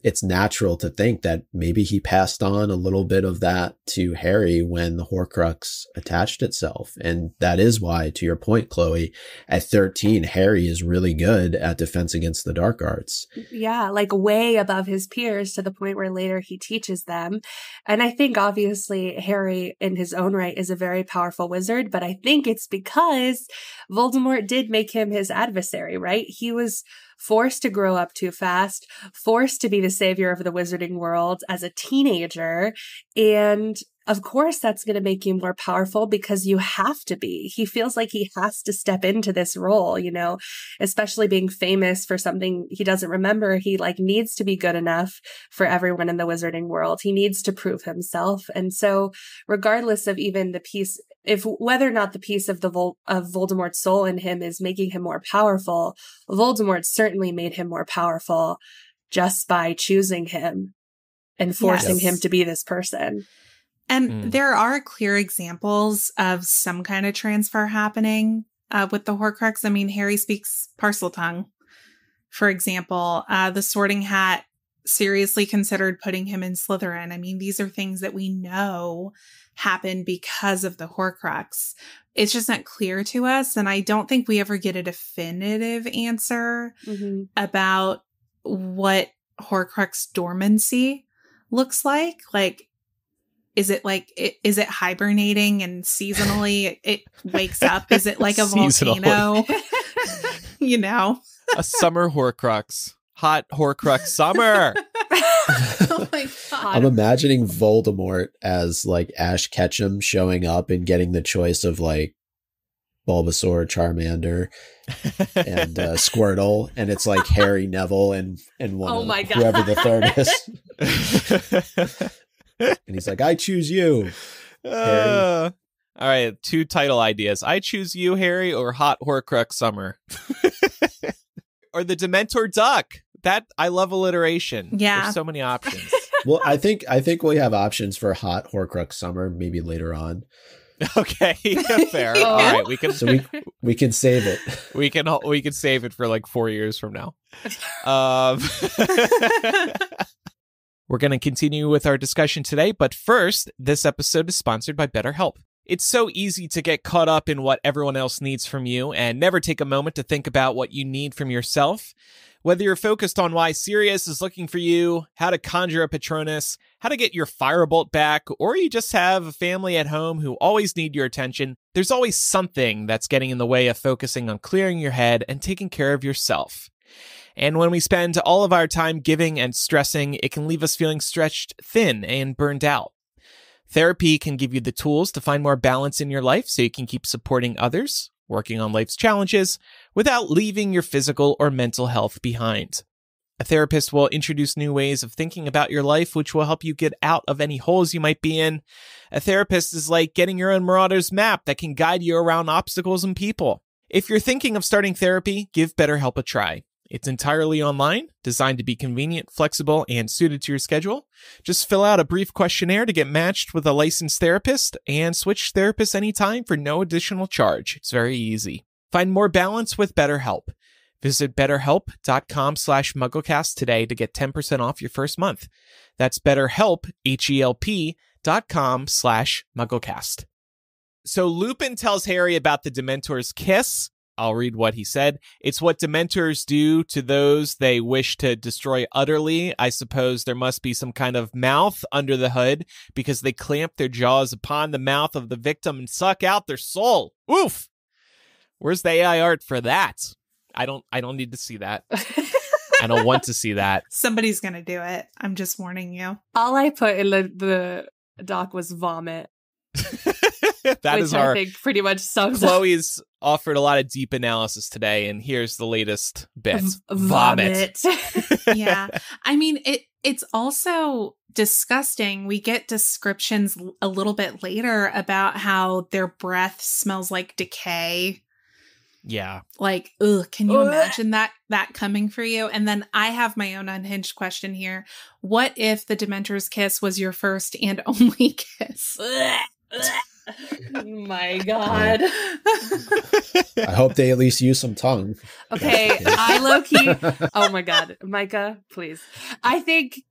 it's natural to think that maybe he passed on a little bit of that to Harry when the Horcrux attached itself. And that is why, to your point, Chloe, at 13, Harry is really good at defense against the dark arts. Yeah, like way above his peers, to the point where later he teaches them. And I think obviously Harry in his own right is a very powerful wizard, but I think it's because Voldemort did make him his adversary, right? He was forced to grow up too fast, forced to be the savior of the wizarding world as a teenager. And of course, that's going to make you more powerful because you have to be. He feels like he has to step into this role, you know, especially being famous for something he doesn't remember. He like needs to be good enough for everyone in the wizarding world. He needs to prove himself. And so regardless of even the piece, whether or not the piece of of Voldemort's soul in him is making him more powerful, Voldemort certainly made him more powerful just by choosing him and forcing him to be this person. And there are clear examples of some kind of transfer happening with the Horcrux. I mean, Harry speaks Parseltongue, for example. The Sorting Hat seriously considered putting him in Slytherin. I mean, these are things that we know happen because of the Horcrux. It's just not clear to us. And I don't think we ever get a definitive answer about what Horcrux dormancy looks like. Like, is it hibernating and seasonally it wakes up? Is it like a volcano? You know? A summer Horcrux. Hot Horcrux summer. Oh my God. I'm imagining Voldemort as like Ash Ketchum showing up and getting the choice of like Bulbasaur, Charmander, and Squirtle, and it's like Harry, Neville, and whoever the third is. And he's like, I choose you, Harry. All right, 2 title ideas. I choose you, Harry, or Hot Horcrux Summer. Or the Dementor Duck. That, I love alliteration. Yeah. There's so many options. Well, I think we have options for Hot Horcrux Summer maybe later on. Okay, fair. All right, we can. So we can save it. We can save it for like 4 years from now. We're going to continue with our discussion today, but first, this episode is sponsored by BetterHelp. It's so easy to get caught up in what everyone else needs from you and never take a moment to think about what you need from yourself. Whether you're focused on why Sirius is looking for you, how to conjure a Patronus, how to get your firebolt back, or you just have a family at home who always need your attention, there's always something that's getting in the way of focusing on clearing your head and taking care of yourself. And when we spend all of our time giving and stressing, it can leave us feeling stretched thin and burned out. Therapy can give you the tools to find more balance in your life so you can keep supporting others, working on life's challenges, without leaving your physical or mental health behind. A therapist will introduce new ways of thinking about your life, which will help you get out of any holes you might be in. A therapist is like getting your own Marauder's map that can guide you around obstacles and people. If you're thinking of starting therapy, give BetterHelp a try. It's entirely online, designed to be convenient, flexible, and suited to your schedule. Just fill out a brief questionnaire to get matched with a licensed therapist and switch therapists anytime for no additional charge. It's very easy. Find more balance with BetterHelp. Visit betterhelp.com/MuggleCast today to get 10% off your first month. That's BetterHelp, HELP.com/MuggleCast. So Lupin tells Harry about the Dementor's kiss. I'll read what he said. It's what Dementors do to those they wish to destroy utterly. I suppose there must be some kind of mouth under the hood because they clamp their jaws upon the mouth of the victim and suck out their soul. Oof! Where's the AI art for that? I don't need to see that. I don't want to see that. Somebody's going to do it. I'm just warning you. All I put in the doc was vomit. That is our... I think pretty much sums Chloe's offered a lot of deep analysis today, and here's the latest bit. Vomit. Yeah. I mean, it's also disgusting. We get descriptions a little bit later about how their breath smells like decay. Yeah. Like, ugh, can you imagine that coming for you? And then I have my own unhinged question here. What if the Dementor's kiss was your first and only kiss? My God. I hope they at least use some tongue. Okay, I low-key... Oh my god. Micah, please. I think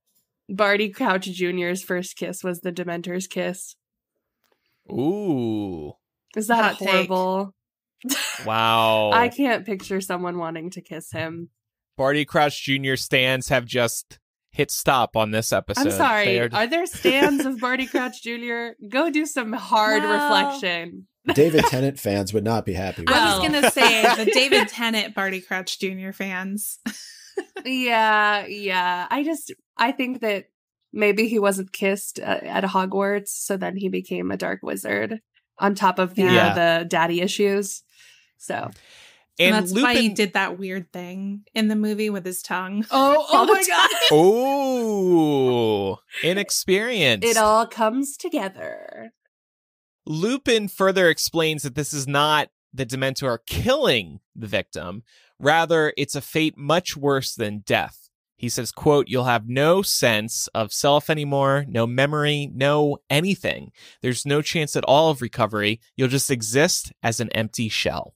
Barty Crouch Jr.'s first kiss was the Dementor's kiss. Ooh. Is that horrible? Wow. I can't picture someone wanting to kiss him. Barty Crouch Jr. stands have just hit stop on this episode. I'm sorry. Are there stands of Barty Crouch Jr.? Go do some hard reflection. David Tennant fans would not be happy with I was going to say the David Tennant Barty Crouch Jr. fans. Yeah. I think that maybe he wasn't kissed at Hogwarts, so then he became a dark wizard on top of the daddy issues. So... And that's Lupin... why he did that weird thing in the movie with his tongue. Oh my god. Oh, inexperienced. It all comes together. Lupin further explains that this is not the Dementor killing the victim. Rather, it's a fate much worse than death. He says, quote, "You'll have no sense of self anymore, no memory, no anything. There's no chance at all of recovery. You'll just exist as an empty shell."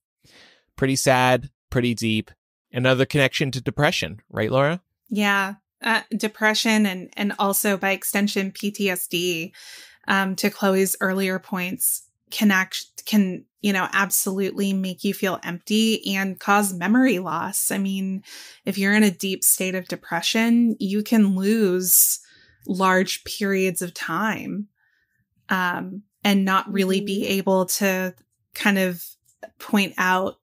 Pretty sad, pretty deep. Another connection to depression, right, Laura? Yeah, depression and also by extension PTSD. To Chloe's earlier points, can absolutely make you feel empty and cause memory loss. I mean, if you're in a deep state of depression, you can lose large periods of time, and not really be able to kind of point out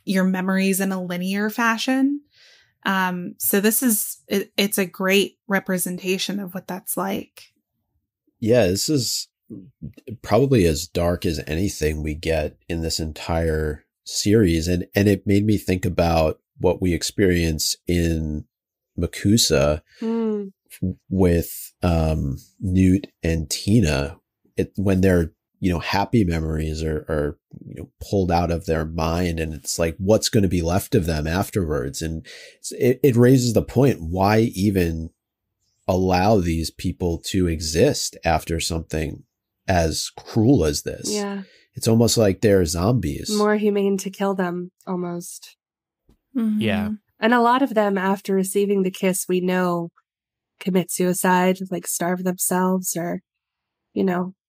your memories in a linear fashion. So it's a great representation of what that's like. Yeah, this is probably as dark as anything we get in this entire series. And it made me think about what we experience in Makusa with Newt and Tina. When they're, happy memories are pulled out of their mind, and it's like, what's going to be left of them afterwards? And it raises the point, why even allow these people to exist after something as cruel as this? Yeah. It's almost like they're zombies. More humane to kill them, almost. Mm-hmm. Yeah. And a lot of them, after receiving the kiss, we know commit suicide, like starve themselves or,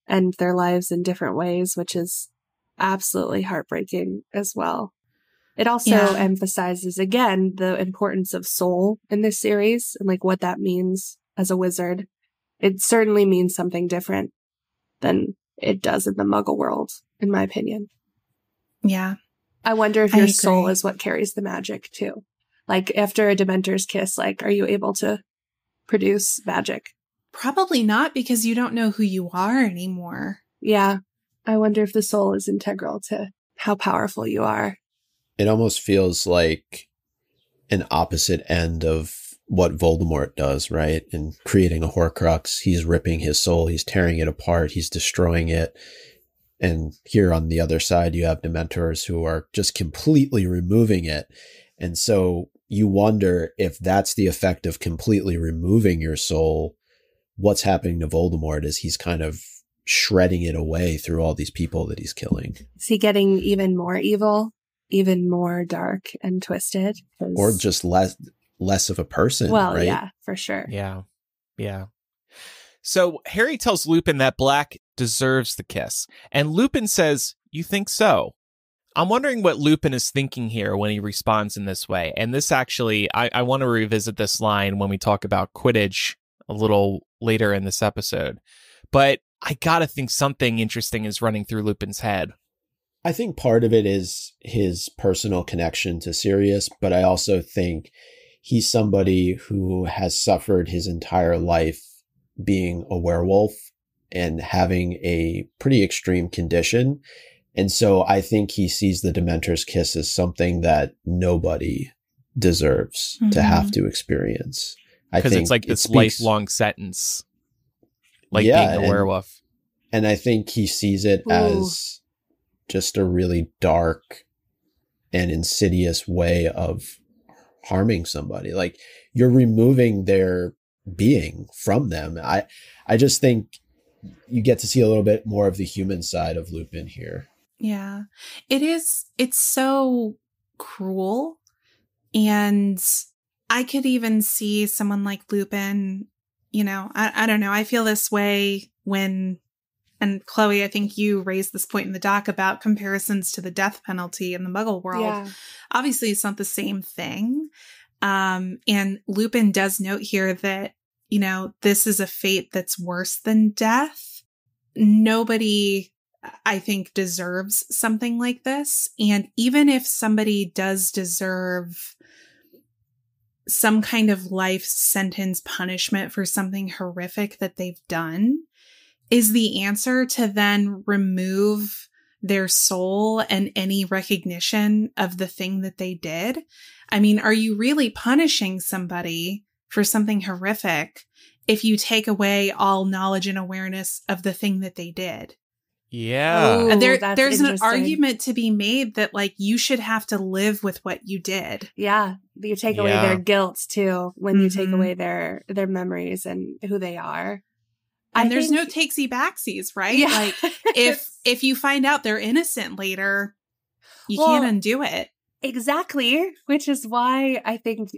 end their lives in different ways, which is absolutely heartbreaking as well. It also emphasizes, again, the importance of soul in this series and like what that means as a wizard. It certainly means something different than it does in the Muggle world, in my opinion. Yeah. I wonder if your soul is what carries the magic too. Like after a Dementor's kiss, like, are you able to produce magic? Probably not, because you don't know who you are anymore. Yeah. I wonder if the soul is integral to how powerful you are. It almost feels like an opposite end of what Voldemort does, right? In creating a Horcrux, he's ripping his soul, he's tearing it apart, he's destroying it. And here on the other side, you have Dementors who are just completely removing it. And so you wonder if that's the effect of completely removing your soul. What's happening to Voldemort is he's kind of shredding it away through all these people that he's killing. Is he getting even more evil, even more dark and twisted? Or just less of a person, well, right? Yeah, for sure. Yeah. So Harry tells Lupin that Black deserves the kiss, and Lupin says, "You think so?" I'm wondering what Lupin is thinking here when he responds in this way. And this actually, I want to revisit this line when we talk about Quidditch a little later in this episode. But I gotta think something interesting is running through Lupin's head. I think part of it is his personal connection to Sirius, but I also think he's somebody who has suffered his entire life being a werewolf and having a pretty extreme condition. And so I think he sees the Dementor's kiss as something that nobody deserves to have to experience. Because it's like this lifelong sentence, like being a werewolf. And I think he sees it as just a really dark and insidious way of harming somebody. Like, you're removing their being from them. I just think you get to see a little bit more of the human side of Lupin here. Yeah. It's so cruel. And I could even see someone like Lupin, I don't know. I feel this way when, and Chloe, I think you raised this point in the doc about comparisons to the death penalty in the Muggle world. Yeah. Obviously, it's not the same thing. And Lupin does note here that, this is a fate that's worse than death. Nobody, I think, deserves something like this. And even if somebody does deserve some kind of life sentence punishment for something horrific that they've done, is the answer to then remove their soul and any recognition of the thing that they did? I mean, are you really punishing somebody for something horrific if you take away all knowledge and awareness of the thing that they did? Yeah. Ooh, And there's an argument to be made that, like, you should have to live with what you did. Yeah. You take away their guilt too when you take away their memories and who they are. And there's no takesy backsies, right? Yeah. Like, if you find out they're innocent later, you can't undo it. Exactly. Which is why I think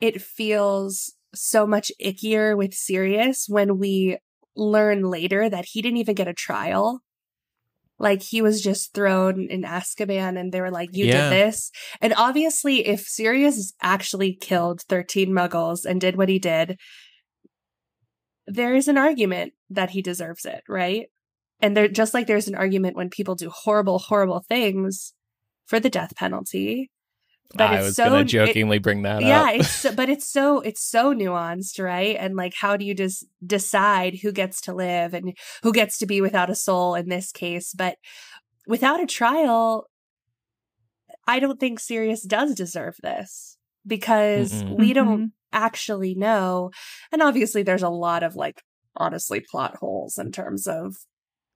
it feels so much ickier with Sirius when we learn later that he didn't even get a trial. Like, he was just thrown in Azkaban and they were like, you did this. And obviously, if Sirius actually killed 13 Muggles and did what he did, there is an argument that he deserves it, right? And there, just like there's an argument when people do horrible, horrible things for the death penalty. But I was going to jokingly bring that up. Yeah, it's so nuanced, right? And like, how do you just decide who gets to live and who gets to be without a soul in this case? But without a trial, I don't think Sirius does deserve this because we don't actually know. And obviously, there's a lot of, like, honestly, plot holes in terms of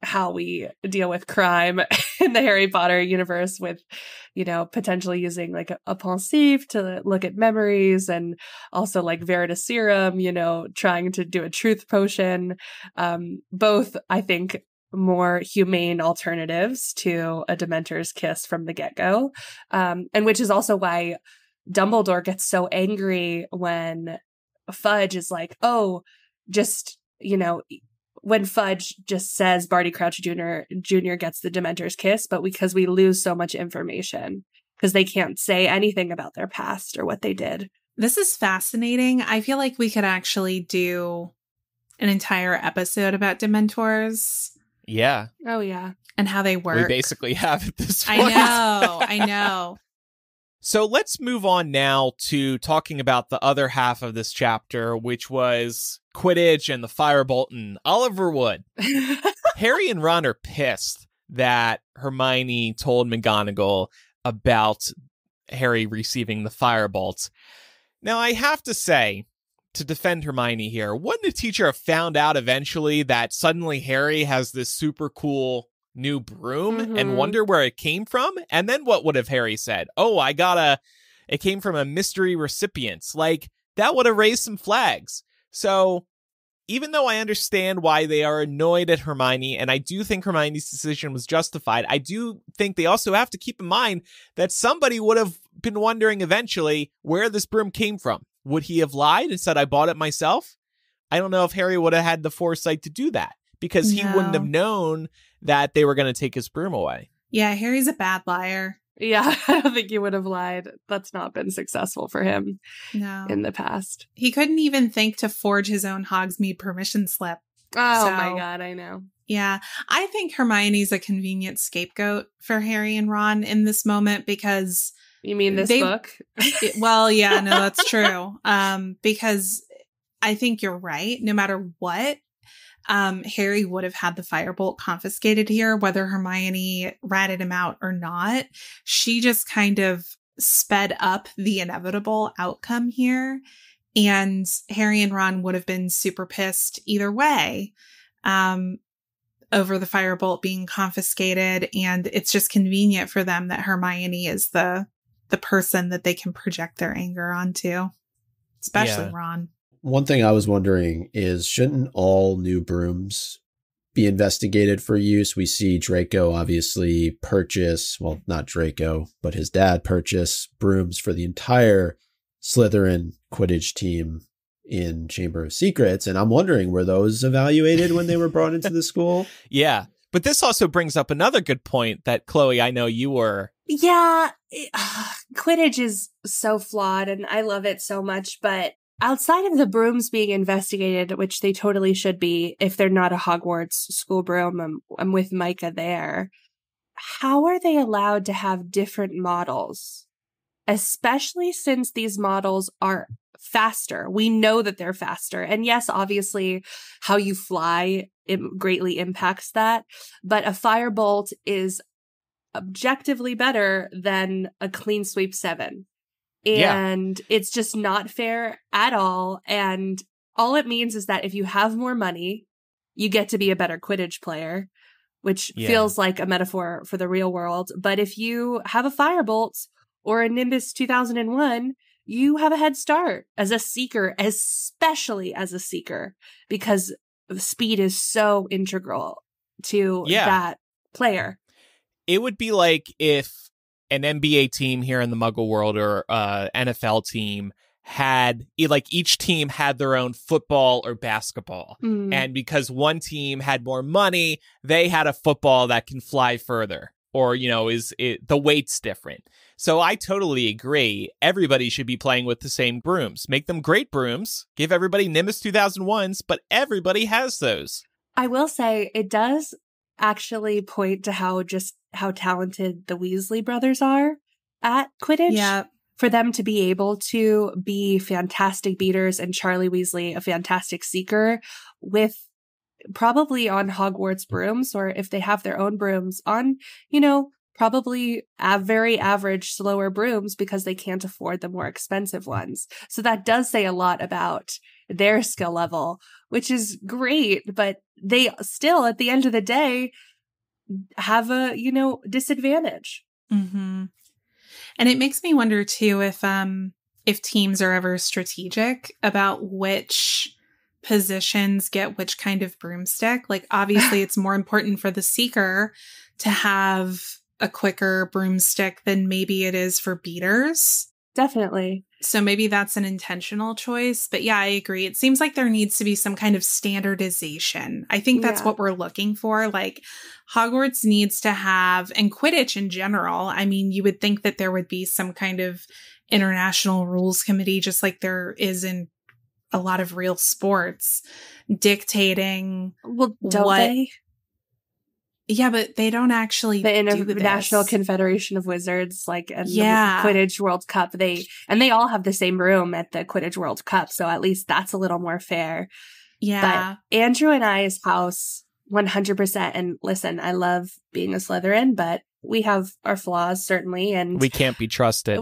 how we deal with crime in the Harry Potter universe with, potentially using like a pensieve to look at memories and also like Veritaserum, trying to do a truth potion. Both, I think, more humane alternatives to a Dementor's kiss from the get-go. And which is also why Dumbledore gets so angry when Fudge is like, oh, just, when Fudge just says Barty Crouch Jr. gets the Dementor's kiss, but because we lose so much information because they can't say anything about their past or what they did. This is fascinating. I feel like we could actually do an entire episode about Dementors. Yeah. Oh, yeah. And how they work. We basically have at this point. I know. So let's move on now to talking about the other half of this chapter, which was Quidditch and the Firebolt and Oliver Wood. Harry and Ron are pissed that Hermione told McGonagall about Harry receiving the Firebolts. Now, I have to say, to defend Hermione here, wouldn't the teacher have found out eventually that suddenly Harry has this super cool new broom and wonder where it came from? And then what would have Harry said? Oh, it came from a mystery recipient. Like, that would have raised some flags. So even though I understand why they are annoyed at Hermione, and I do think Hermione's decision was justified, I do think they also have to keep in mind that somebody would have been wondering eventually where this broom came from. Would he have lied and said, I bought it myself? I don't know if Harry would have had the foresight to do that because he wouldn't have known that they were going to take his broom away. Yeah, Harry's a bad liar. Yeah, I don't think he would have lied. That's not been successful for him in the past. He couldn't even think to forge his own Hogsmeade permission slip. Oh my God, I know. Yeah, I think Hermione's a convenient scapegoat for Harry and Ron in this moment because... You mean this book? Well, yeah, no, that's true. Because I think you're right. No matter what, Harry would have had the Firebolt confiscated here, whether Hermione ratted him out or not. She just kind of sped up the inevitable outcome here. And Harry and Ron would have been super pissed either way over the Firebolt being confiscated. And it's just convenient for them that Hermione is the person that they can project their anger onto, especially Ron. One thing I was wondering is, shouldn't all new brooms be investigated for use. We see Draco obviously purchase, well, not Draco, but his dad purchase brooms for the entire Slytherin Quidditch team in Chamber of Secrets. And I'm wondering, were those evaluated when they were brought into the school? Yeah. But this also brings up another good point that, Chloe, I know you were. Yeah, Quidditch is so flawed and I love it so much. But outside of the brooms being investigated, which they totally should be if they're not a Hogwarts school broom, I'm with Micah there. How are they allowed to have different models? Especially since these models are faster. We know that they're faster. And yes, obviously, how you fly greatly impacts that. But a firebolt is objectively better than a clean sweep 7. And it's just not fair at all. And all it means is that if you have more money, you get to be a better Quidditch player, which feels like a metaphor for the real world. But if you have a firebolt or a Nimbus 2001, you have a head start as a seeker, especially as a seeker, because speed is so integral to that player. It would be like if an NBA team here in the Muggle world or NFL team had, like, each team had their own football or basketball. And because one team had more money, they had a football that can fly further. Or, the weight's different. So I totally agree. Everybody should be playing with the same brooms. Make them great brooms. Give everybody Nimbus 2001s, but everybody has those. I will say it does actually point to how talented the Weasley brothers are at Quidditch. Yeah. For them to be able to be fantastic beaters and Charlie Weasley a fantastic seeker with probably on Hogwarts brooms, or if they have their own brooms on, probably very average, slower brooms because they can't afford the more expensive ones. So that does say a lot about their skill level, which is great, but they still, at the end of the day, have a, disadvantage. Mm-hmm. And it makes me wonder too if teams are ever strategic about which positions get which kind of broomstick. Like, obviously it's more important for the seeker to have a quicker broomstick than maybe it is for beaters. Definitely. So maybe that's an intentional choice. But yeah, I agree. It seems like there needs to be some kind of standardization. I think that's what we're looking for. Like, Hogwarts needs to have, and Quidditch in general, I mean, you would think that there would be some kind of international rules committee, just like there is in a lot of real sports, dictating. Well, don't they? Yeah, but they don't actually the International Confederation of Wizards, like, and the Quidditch World Cup, they all have the same room at the Quidditch World Cup, so at least that's a little more fair. Yeah. But Andrew and I's house, 100%, and listen, I love being a Slytherin, but we have our flaws, certainly, and we can't be trusted.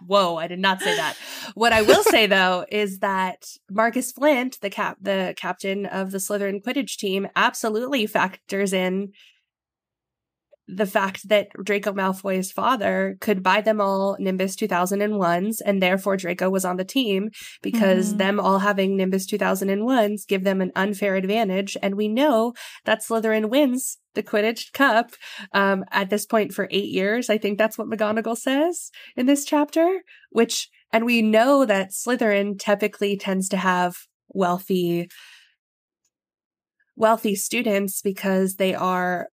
Whoa, I did not say that. What I will say, though, is that Marcus Flint, the captain of the Slytherin Quidditch team, absolutely factors in the fact that Draco Malfoy's father could buy them all Nimbus 2001s, and therefore Draco was on the team because them all having Nimbus 2001s give them an unfair advantage. And we know that Slytherin wins the Quidditch Cup at this point for 8 years. I think that's what McGonagall says in this chapter, and we know that Slytherin typically tends to have wealthy students because they are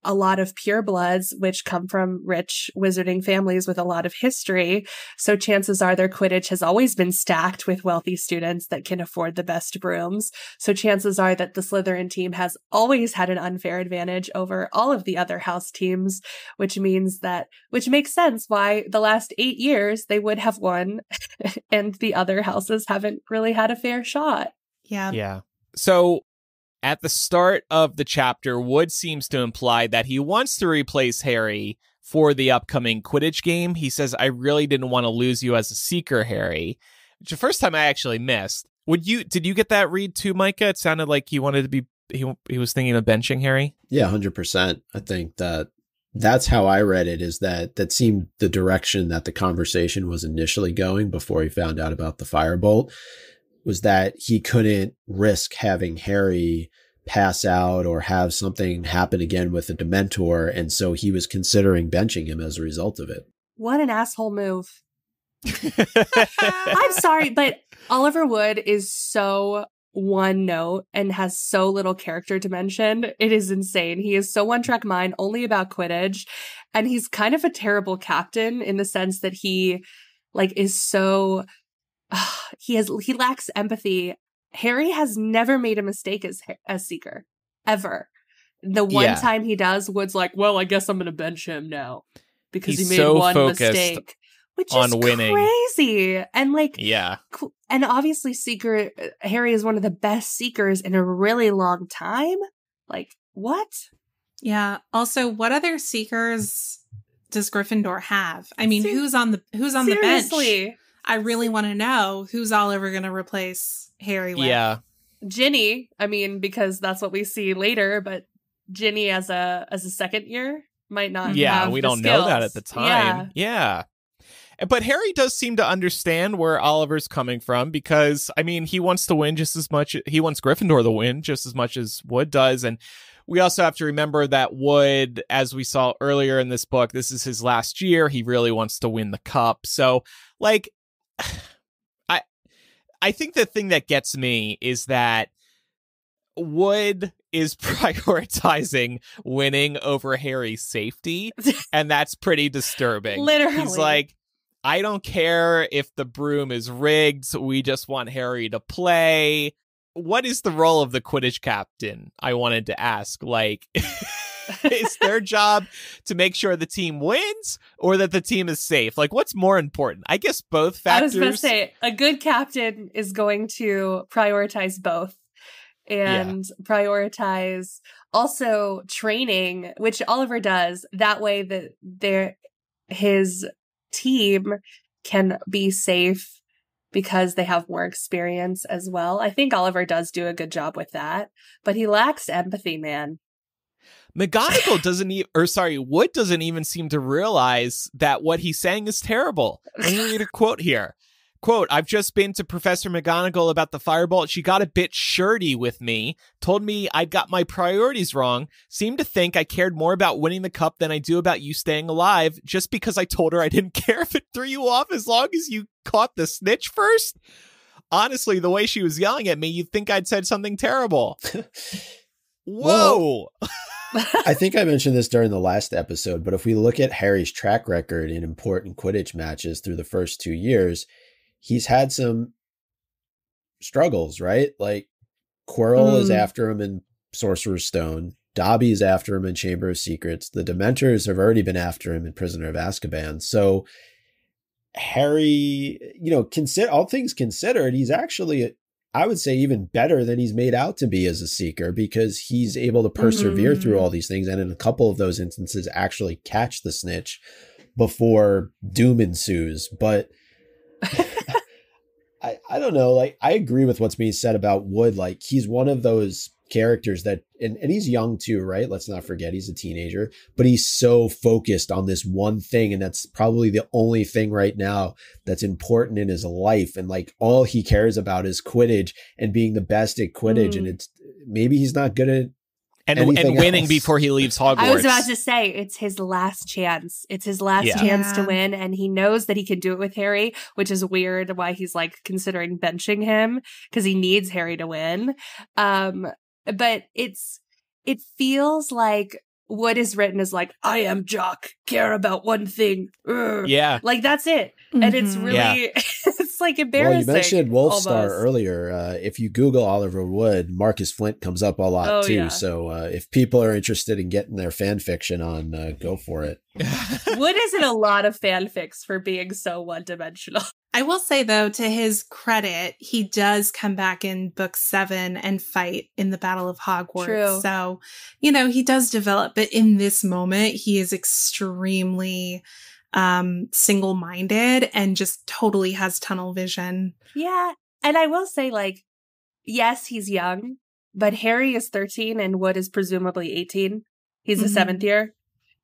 a lot of purebloods, which come from rich wizarding families with a lot of history. So chances are their Quidditch has always been stacked with wealthy students that can afford the best brooms. So chances are that the Slytherin team has always had an unfair advantage over all of the other house teams, which makes sense why the last 8 years they would have won and the other houses haven't really had a fair shot. Yeah. Yeah. So at the start of the chapter, Wood seems to imply that he wants to replace Harry for the upcoming Quidditch game. He says, "I really didn't want to lose you as a seeker, Harry," which the first time I actually missed. Did you get that read too, Micah? It sounded like he wanted to be, he was thinking of benching Harry. Yeah, 100%. I think that's how I read it, is that seemed the direction that the conversation was initially going before he found out about the firebolt, was that he couldn't risk having Harry pass out or have something happen again with a Dementor, and so he was considering benching him as a result of it. What an asshole move. I'm sorry, but Oliver Wood is so one note and has so little character dimension. It is insane. He is so one-track mind, only about Quidditch, and he's kind of a terrible captain in the sense that he is so he lacks empathy. Harry has never made a mistake as Seeker, ever. The one time he does, Wood's like, well, I guess I'm going to bench him now because he made one mistake. Which is winning. Crazy. And and obviously Harry is one of the best Seekers in a really long time. Like, what? Yeah. Also, what other Seekers does Gryffindor have? I mean, who's on the bench? I really want to know who's Oliver going to replace Harry with. Yeah. Ginny, I mean, because that's what we see later, but Ginny as a second year might not have we the don't skills. know that at the time. Yeah. But Harry does seem to understand where Oliver's coming from because, I mean, he wants to win just as much. He wants Gryffindor to win just as much as Wood does. And we also have to remember that Wood, as we saw earlier in this book, this is his last year. He really wants to win the cup. So, I think the thing that gets me is that Wood is prioritizing winning over Harry's safety. And that's pretty disturbing. Literally. He's like, I don't care if the broom is rigged. We just want Harry to play. What is the role of the Quidditch captain? I wanted to ask. Is their job to make sure the team wins or that the team is safe? What's more important? I guess both factors. I was going to say, a good captain is going to prioritize both and prioritize also training, which Oliver does. That way that his team can be safe because they have more experience as well. I think Oliver does do a good job with that, but he lacks empathy, man. McGonagall Wood doesn't even seem to realize that what he's saying is terrible. Let me read a quote here. Quote, I've just been to Professor McGonagall about the firebolt. She got a bit shirty with me, told me I'd got my priorities wrong, seemed to think I cared more about winning the cup than I do about you staying alive, just because I told her I didn't care if it threw you off as long as you caught the snitch first. Honestly, the way she was yelling at me, you'd think I'd said something terrible. Whoa! I think I mentioned this during the last episode, but if we look at Harry's track record in important Quidditch matches through the first 2 years, he's had some struggles, right? Quirrell is after him in Sorcerer's Stone. Dobby is after him in Chamber of Secrets. The Dementors have already been after him in Prisoner of Azkaban. So Harry, all things considered, he's actually, I would say, even better than he's made out to be as a Seeker because he's able to persevere through all these things. And in a couple of those instances, actually catch the snitch before doom ensues. But I don't know. I agree with what's being said about Wood. He's one of those characters that, and he's young too, right? Let's not forget he's a teenager, but he's so focused on this one thing. And that's probably the only thing right now that's important in his life. And all he cares about is Quidditch and being the best at Quidditch. And maybe he's not good at and winning else before he leaves Hogwarts. I was about to say, it's his last chance. It's his last chance to win, and he knows that he can do it with Harry, which is weird why he's considering benching him, because he needs Harry to win. But it feels like what is written is I am Jock, care about one thing. Urgh. Yeah. That's it. And it's really, it's embarrassing. Well, you mentioned Wolfstar almost earlier. If you Google Oliver Wood, Marcus Flint comes up a lot too. Yeah. So if people are interested in getting their fan fiction on, go for it. Wood is in a lot of fanfics for being so one-dimensional. I will say, though, to his credit, he does come back in book 7 and fight in the Battle of Hogwarts. True. So, he does develop. But in this moment, he is extremely single-minded and just totally has tunnel vision. Yeah. And I will say, yes, he's young, but Harry is 13 and Wood is presumably 18. He's a 7th year,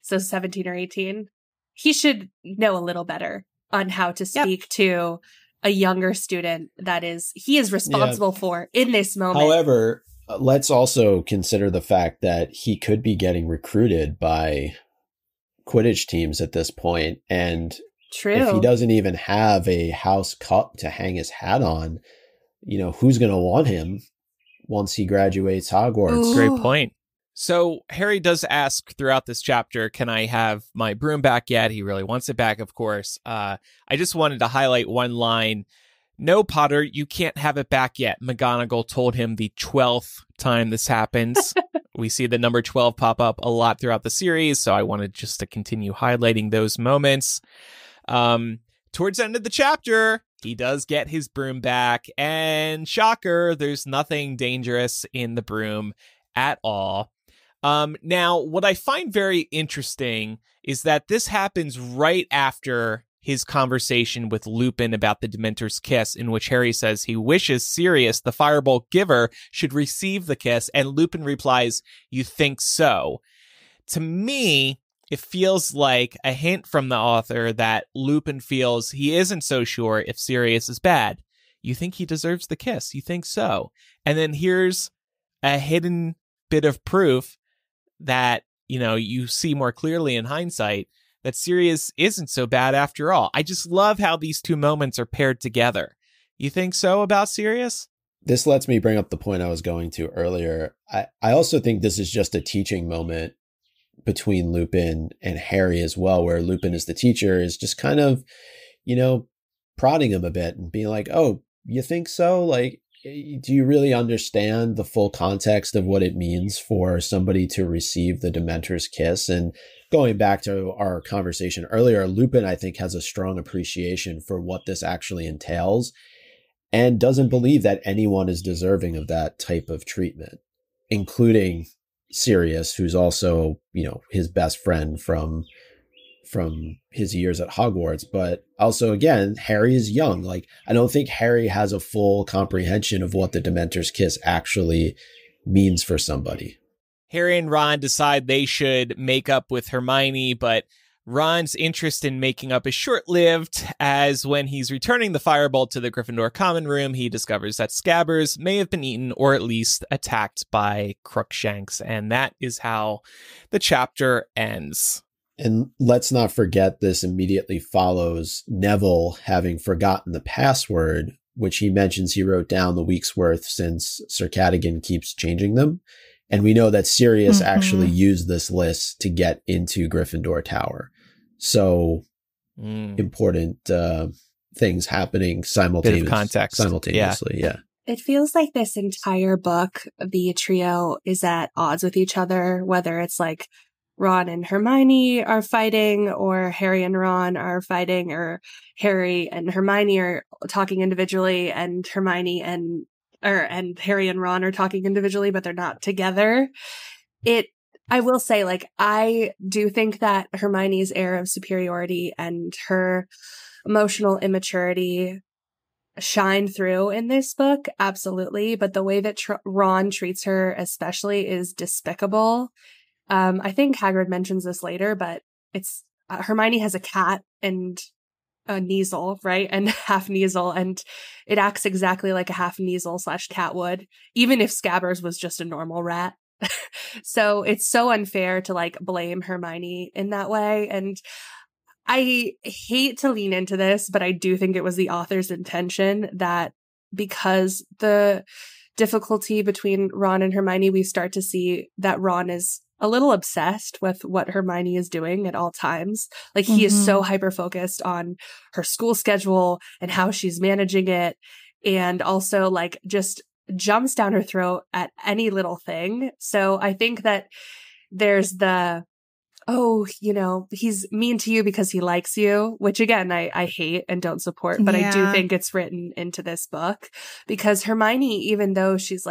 so 17 or 18. He should know a little better on how to speak to a younger student he is responsible for in this moment. let's also consider the fact that he could be getting recruited by Quidditch teams at this point. And True. If he doesn't even have a house cup to hang his hat on, who's going to want him once he graduates Hogwarts? Ooh. Great point. So Harry does ask throughout this chapter, can I have my broom back yet? He really wants it back, of course. I just wanted to highlight one line. No, Potter, you can't have it back yet. McGonagall told him the 12th time this happens. We see the number 12 pop up a lot throughout the series, so I wanted just to continue highlighting those moments. Towards the end of the chapter, he does get his broom back, and shocker, there's nothing dangerous in the broom at all. Now, what I find very interesting is that this happens right after his conversation with Lupin about the Dementor's kiss, in which Harry says he wishes Sirius, the Firebolt giver, should receive the kiss, and Lupin replies, "You think so?" To me, it feels like a hint from the author that Lupin feels he isn't so sure if Sirius is bad. You think he deserves the kiss? You think so? And then here's a hidden bit of proof that, you see more clearly in hindsight that Sirius isn't so bad after all. I just love how these two moments are paired together. You think so about Sirius? This lets me bring up the point I was going to earlier. I also think this is just a teaching moment between Lupin and Harry as well, where Lupin as the teacher is just kind of, prodding him a bit and being like, oh, you think so? Like, do you really understand the full context of what it means for somebody to receive the Dementor's kiss? And going back to our conversation earlier, Lupin, I think, has a strong appreciation for what this actually entails and doesn't believe that anyone is deserving of that type of treatment, including Sirius, who's also, his best friend from his years at Hogwarts. But also, again, Harry is young. Like, I don't think Harry has a full comprehension of what the Dementor's kiss actually means for somebody. Harry and Ron decide they should make up with Hermione, but Ron's interest in making up is short-lived, as when he's returning the Firebolt to the Gryffindor common room, he discovers that Scabbers may have been eaten or at least attacked by Crookshanks, and that is how the chapter ends. And let's not forget, this immediately follows Neville having forgotten the password, which he mentions he wrote down the week's worth since Sir Cadogan keeps changing them. And we know that Sirius actually used this list to get into Gryffindor Tower. So important things happening simultaneously. Yeah. It feels like this entire book, the trio is at odds with each other, whether it's like Ron and Hermione are fighting, or Harry and Ron are fighting, or Harry and Hermione are talking individually, and Harry and Ron are talking individually, but they're not together. I will say, I do think that Hermione's air of superiority and her emotional immaturity shine through in this book, absolutely. But the way that Ron treats her especially is despicable. I think Hagrid mentions this later, but it's Hermione has a cat and a Kneasel, right? And half Kneasel, and it acts exactly like a half Kneasel/cat would, even if Scabbers was just a normal rat. So it's so unfair to blame Hermione in that way. And I hate to lean into this, but I do think it was the author's intention that because the difficulty between Ron and Hermione, we start to see that Ron is a little obsessed with what Hermione is doing at all times. He is so hyper-focused on her school schedule and how she's managing it. And also just jumps down her throat at any little thing. So I think that there's he's mean to you because he likes you, which again, I hate and don't support, but I do think it's written into this book because Hermione, even though she's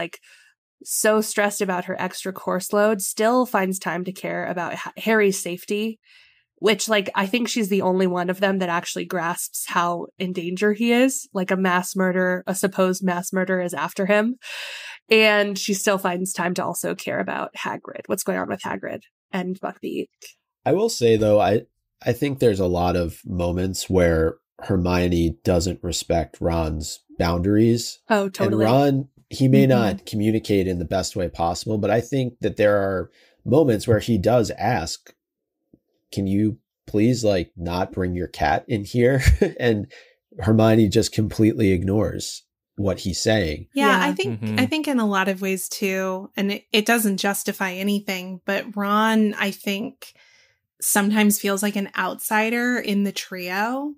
so stressed about her extra course load, still finds time to care about Harry's safety, which I think she's the only one of them that actually grasps how in danger he is. A supposed mass murder is after him. And she still finds time to also care about Hagrid. What's going on with Hagrid and Buckbeak? I will say, though, I think there's a lot of moments where Hermione doesn't respect Ron's boundaries. Oh, totally. And Ron he may not communicate in the best way possible, but I think that there are moments where he does ask, can you please like not bring your cat in here? And Hermione just completely ignores what he's saying. Yeah, I think in a lot of ways too, and it doesn't justify anything, but Ron, I think, sometimes feels like an outsider in the trio.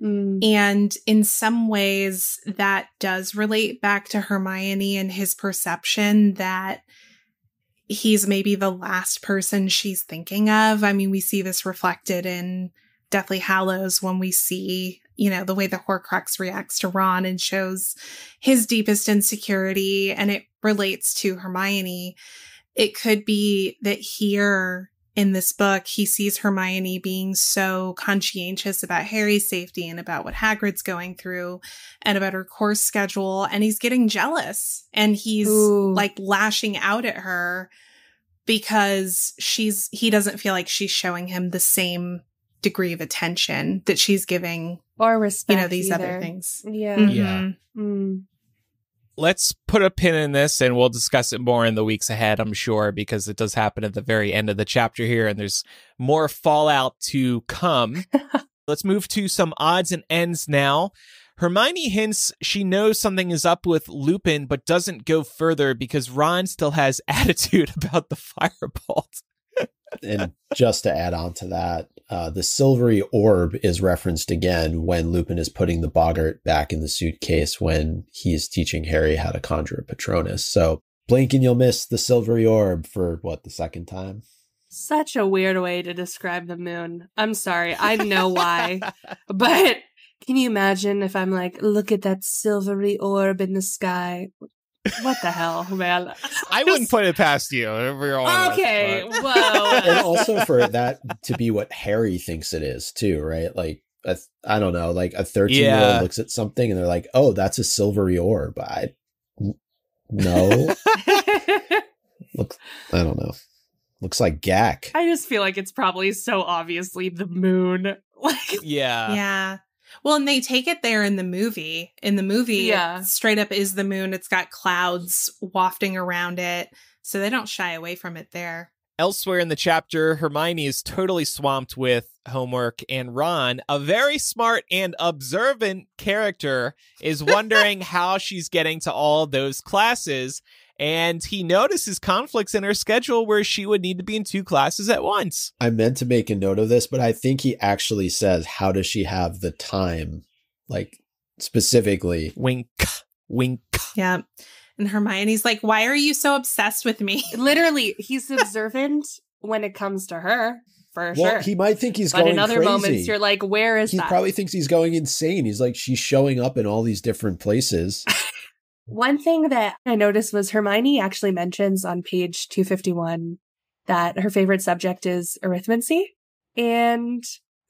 And in some ways that does relate back to Hermione and his perception that he's maybe the last person she's thinking of. I mean, we see this reflected in Deathly Hallows when we see, you know, the way the Horcrux reacts to Ron and shows his deepest insecurity, and it relates to Hermione. It could be that here in this book, he sees Hermione being so conscientious about Harry's safety and about what Hagrid's going through and about her course schedule, and he's getting jealous, and he's like lashing out at her because he doesn't feel like she's showing him the same degree of attention that she's giving, or respect, you know, these either. Other things. Yeah. Let's put a pin in this, and we'll discuss it more in the weeks ahead, I'm sure, because it does happen at the very end of the chapter here, and there's more fallout to come. Let's move to some odds and ends now. Hermione hints she knows something is up with Lupin, but doesn't go further because Ron still has attitude about the firebolt. And just to add on to that, the silvery orb is referenced again when Lupin is putting the boggart back in the suitcase when he's teaching Harry how to conjure a Patronus. So blink and you'll miss the silvery orb for, the second time? Such a weird way to describe the moon. I'm sorry. I know why. But can you imagine if I'm like, look at that silvery orb in the sky? What the hell, man? I wouldn't put it past you. Okay, whoa. And also for that to be what Harry thinks it is, too, right? Like, I don't know, like a 13-year-old looks at something and they're like, oh, that's a silvery orb. No. I don't know. Looks like gack. I just feel like it's probably so obviously the moon. Yeah. Well, and they take it there in the movie. In the movie, it straight up is the moon. It's got clouds wafting around it. So they don't shy away from it there. Elsewhere in the chapter, Hermione is totally swamped with homework, and Ron, a very smart and observant character, is wondering how she's getting to all those classes. And he notices conflicts in her schedule where she would need to be in 2 classes at once. I meant to make a note of this, but I think he actually says, how does she have the time? Like, specifically. Wink, wink. Yeah. And Hermione's like, why are you so obsessed with me? Literally, he's observant when it comes to her, for sure. Well, he might think he's going crazy. But in other moments, you're like, where is that? He probably thinks he's going insane. He's like, she's showing up in all these different places. One thing that I noticed was Hermione actually mentions on page 251 that her favorite subject is arithmancy. And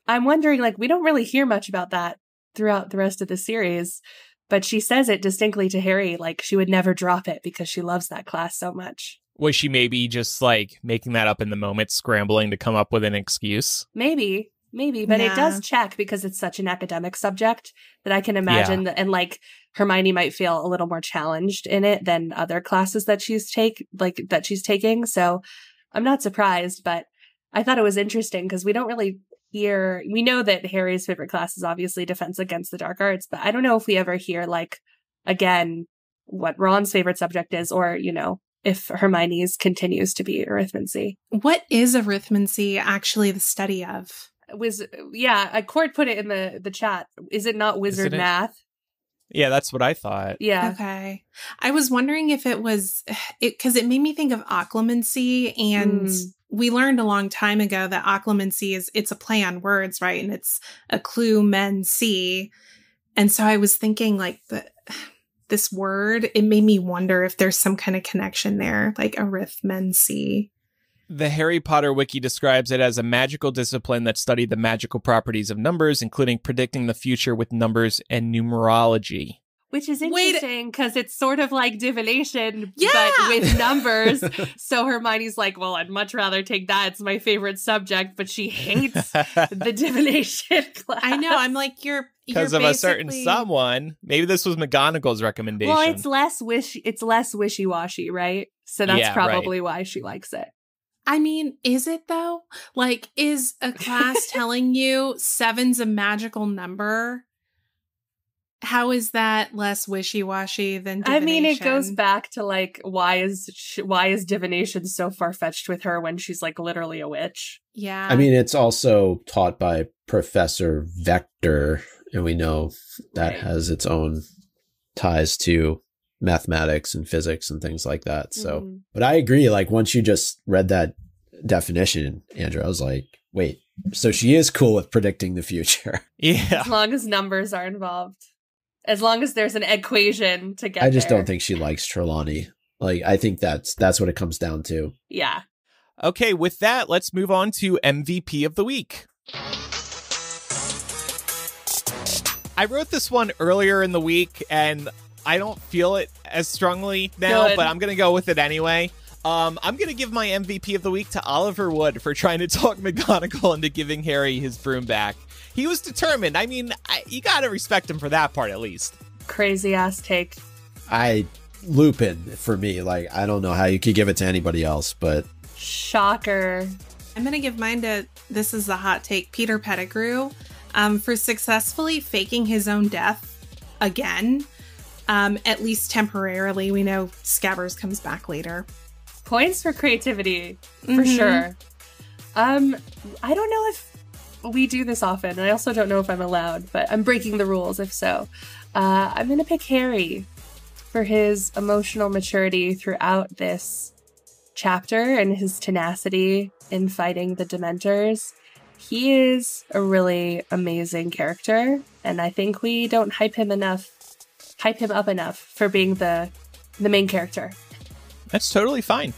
I'm wondering, like, we don't really hear much about that throughout the rest of the series, but she says it distinctly to Harry, like she would never drop it because she loves that class so much. Was she maybe just like making that up in the moment, scrambling to come up with an excuse? Maybe, but it does check because it's such an academic subject that I can imagine that, and like Hermione might feel a little more challenged in it than other classes that she's taking. So I'm not surprised, but I thought it was interesting because we don't really hear, we know that Harry's favorite class is obviously defense against the dark arts, but I don't know if we ever hear like, again, what Ron's favorite subject is, or, you know, if Hermione's continues to be arithmancy. What is arithmancy actually the study of? Cord put it in the chat. Is it not wizard math? Yeah, that's what I thought. Yeah. Okay. I was wondering if it was because it made me think of occlumency, and we learned a long time ago that occlumency it's a play on words, right? And it's a clue men see. And so I was thinking like this word, it made me wonder if there's some kind of connection there, like arithmancy. The Harry Potter wiki describes it as a magical discipline that studied the magical properties of numbers, including predicting the future with numbers and numerology. Which is interesting because it's sort of like divination, Yeah! but with numbers. So Hermione's like, well, I'd much rather take that. It's my favorite subject, but she hates the divination class. I know. I'm like, you're because of a certain someone. Maybe this was McGonagall's recommendation. Well, it's less wishy-washy, right? So that's probably why she likes it. I mean, is it though? Like, is a class telling you 7's a magical number? How is that less wishy-washy than divination? I mean, it goes back to like, why is divination so far-fetched with her when she's like literally a witch? Yeah. I mean, it's also taught by Professor Vector, and we know that has its own ties to mathematics and physics and things like that. So, but I agree. Like, once you just read that definition, Andrew, I was like, wait, so she is cool with predicting the future. Yeah. As long as numbers are involved. As long as there's an equation to get I just there. don't think she likes Trelawney. Like, I think that's what it comes down to. Yeah. Okay, with that, let's move on to MVP of the week. I wrote this one earlier in the week, and I don't feel it as strongly now, but I'm going to go with it anyway. I'm going to give my MVP of the week to Oliver Wood for trying to talk McGonagall into giving Harry his broom back. He was determined. I mean, you got to respect him for that part, at least. Crazy ass take. Lupin, for me, like, I don't know how you could give it to anybody else, but... Shocker. I'm going to give mine to, this is a hot take, Peter Pettigrew, for successfully faking his own death again, at least temporarily. We know Scabbers comes back later. Points for creativity, for sure. I don't know if we do this often. I also don't know if I'm allowed, but I'm breaking the rules if so. I'm going to pick Harry for his emotional maturity throughout this chapter and his tenacity in fighting the Dementors. He is a really amazing character, and I think we don't hype him up enough for being the main character. That's totally fine.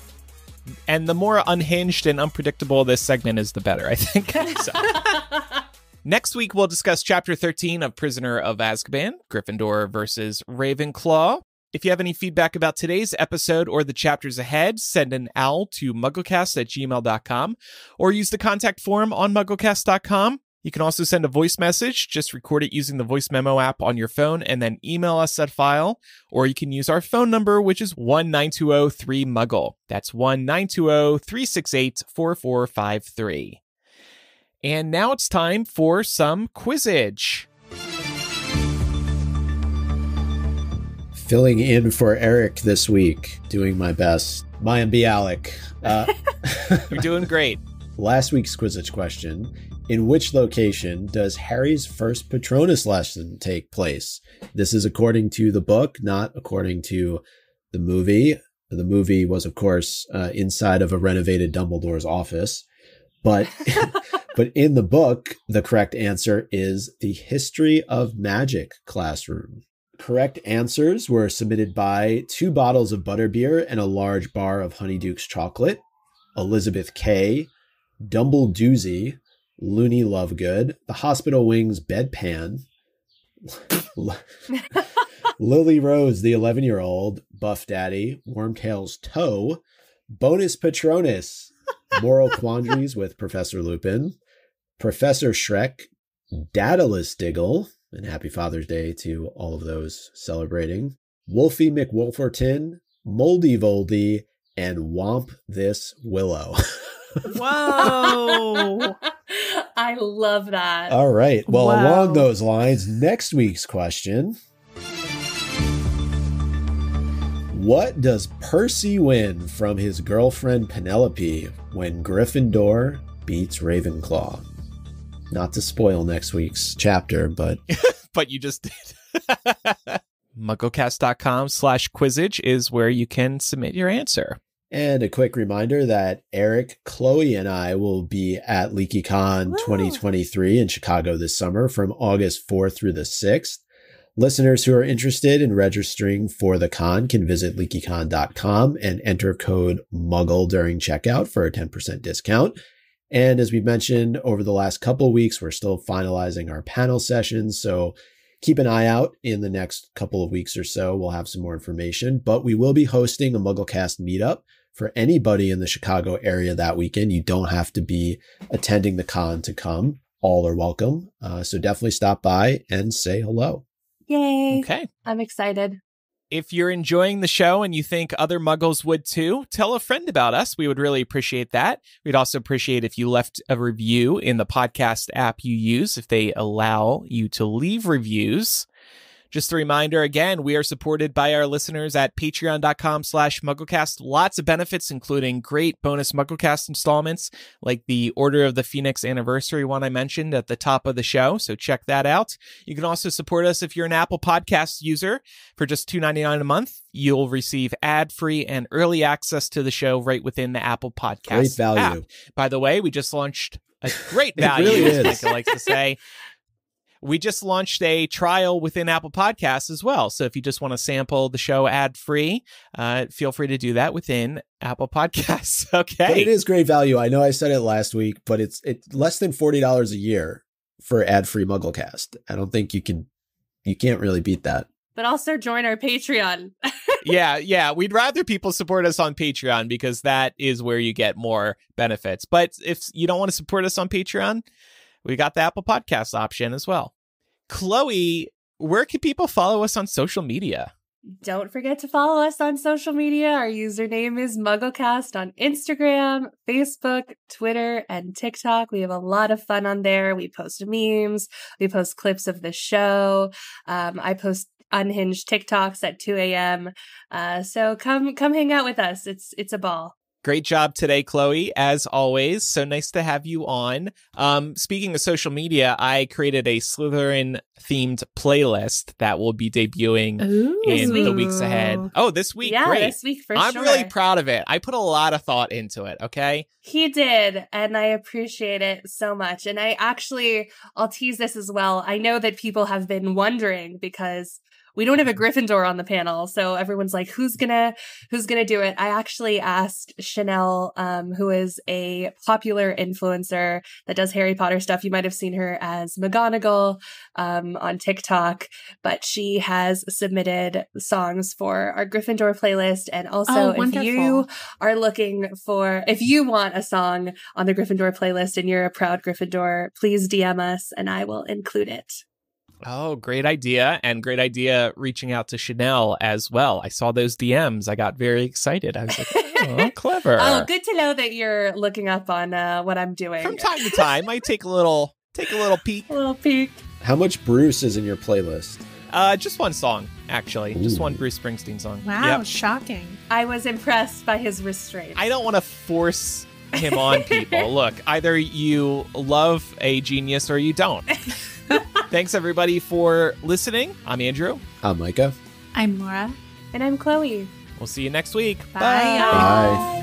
And the more unhinged and unpredictable this segment is, the better, I think. So. Next week, we'll discuss Chapter 13 of Prisoner of Azkaban, Gryffindor versus Ravenclaw. If you have any feedback about today's episode or the chapters ahead, send an owl to mugglecast@gmail.com or use the contact form on mugglecast.com. You can also send a voice message. Just record it using the voice memo app on your phone and then email us that file. Or you can use our phone number, which is 1-920-3-MUGGLE. That's 1-920-368-4453. And now it's time for some Quizzage. Filling in for Eric this week, doing my best. Mayim Bialik. You're doing great. Last week's Quizzage question. In which location does Harry's first Patronus lesson take place? This is according to the book, not according to the movie. The movie was, of course, inside of a renovated Dumbledore's office. But in the book, the correct answer is the History of Magic classroom. Correct answers were submitted by 2 bottles of butterbeer and a large bar of Honeyduke's chocolate. Elizabeth K., Dumbledoozy, Looney Lovegood, the Hospital Wings Bedpan, Lily Rose, the 11-year-old, Buff Daddy, Wormtail's Toe, Bonus Patronus, Moral Quandaries with Professor Lupin, Professor Shrek, Daedalus Diggle, and Happy Father's Day to all of those celebrating, Wolfie McWolferton, Moldy Voldy, and Womp This Willow. Whoa! I love that. All right. Well, along those lines, next week's question. What does Percy win from his girlfriend Penelope when Gryffindor beats Ravenclaw? Not to spoil next week's chapter, but... But you just did. MuggleCast.com/Quizzage is where you can submit your answer. And a quick reminder that Eric, Chloe, and I will be at LeakyCon 2023 in Chicago this summer from August 4th through the 6th. Listeners who are interested in registering for the con can visit leakycon.com and enter code MUGGLE during checkout for a 10% discount. And as we mentioned over the last couple of weeks, we're still finalizing our panel sessions. So keep an eye out in the next couple of weeks or so. We'll have some more information, but we will be hosting a MuggleCast meetup for anybody in the Chicago area that weekend. You don't have to be attending the con to come. All are welcome. So definitely stop by and say hello. Yay. Okay. I'm excited. If you're enjoying the show and you think other Muggles would too, tell a friend about us. We would really appreciate that. We'd also appreciate if you left a review in the podcast app you use, if they allow you to leave reviews. Just a reminder, again, we are supported by our listeners at patreon.com/MuggleCast. Lots of benefits, including great bonus MuggleCast installments, like the Order of the Phoenix Anniversary one I mentioned at the top of the show, so check that out. You can also support us if you're an Apple Podcast user. For just $2.99 a month, you'll receive ad-free and early access to the show right within the Apple Podcast Great value. app. By the way, we just launched a great value, really as is. Micah likes to say. We just launched a trial within Apple Podcasts as well. So if you just want to sample the show ad-free, feel free to do that within Apple Podcasts. Okay. But it is great value. I know I said it last week, but it's less than $40 a year for ad-free MuggleCast. I don't think you can't really beat that. But also join our Patreon. Yeah. We'd rather people support us on Patreon because that is where you get more benefits. But if you don't want to support us on Patreon, we got the Apple Podcast option as well. Chloé, where can people follow us on social media? Don't forget to follow us on social media. Our username is MuggleCast on Instagram, Facebook, Twitter, and TikTok. We have a lot of fun on there. We post memes. We post clips of the show. I post unhinged TikToks at 2 a.m. So come hang out with us. It's a ball. Great job today, Chloé, as always. So nice to have you on. Speaking of social media, I created a Slytherin-themed playlist that will be debuting in the weeks ahead. Oh, this week? Yeah, great. This week for sure. I'm really proud of it. I put a lot of thought into it, okay? He did, and I appreciate it so much. And I'll tease this as well. I know that people have been wondering because we don't have a Gryffindor on the panel, so everyone's like, who's gonna do it? I actually asked Chanel, who is a popular influencer that does Harry Potter stuff. You might have seen her as McGonagall on TikTok, but she has submitted songs for our Gryffindor playlist. And also, if you want a song on the Gryffindor playlist and you're a proud Gryffindor, please DM us and I will include it. Oh, great idea. And great idea reaching out to Chanel as well. I saw those DMs. I got very excited. I was like, oh, clever. Oh, good to know that you're looking up on what I'm doing. From time to time, I take a little peek. A little peek. How much Bruce is in your playlist? Just one song, actually. Just one Bruce Springsteen song. Wow, Yep. shocking. I was impressed by his restraint. I don't want to force him on people. Look, either you love a genius or you don't. Thanks, everybody, for listening. I'm Andrew. I'm Micah. I'm Laura. And I'm Chloé. We'll see you next week. Bye. Bye.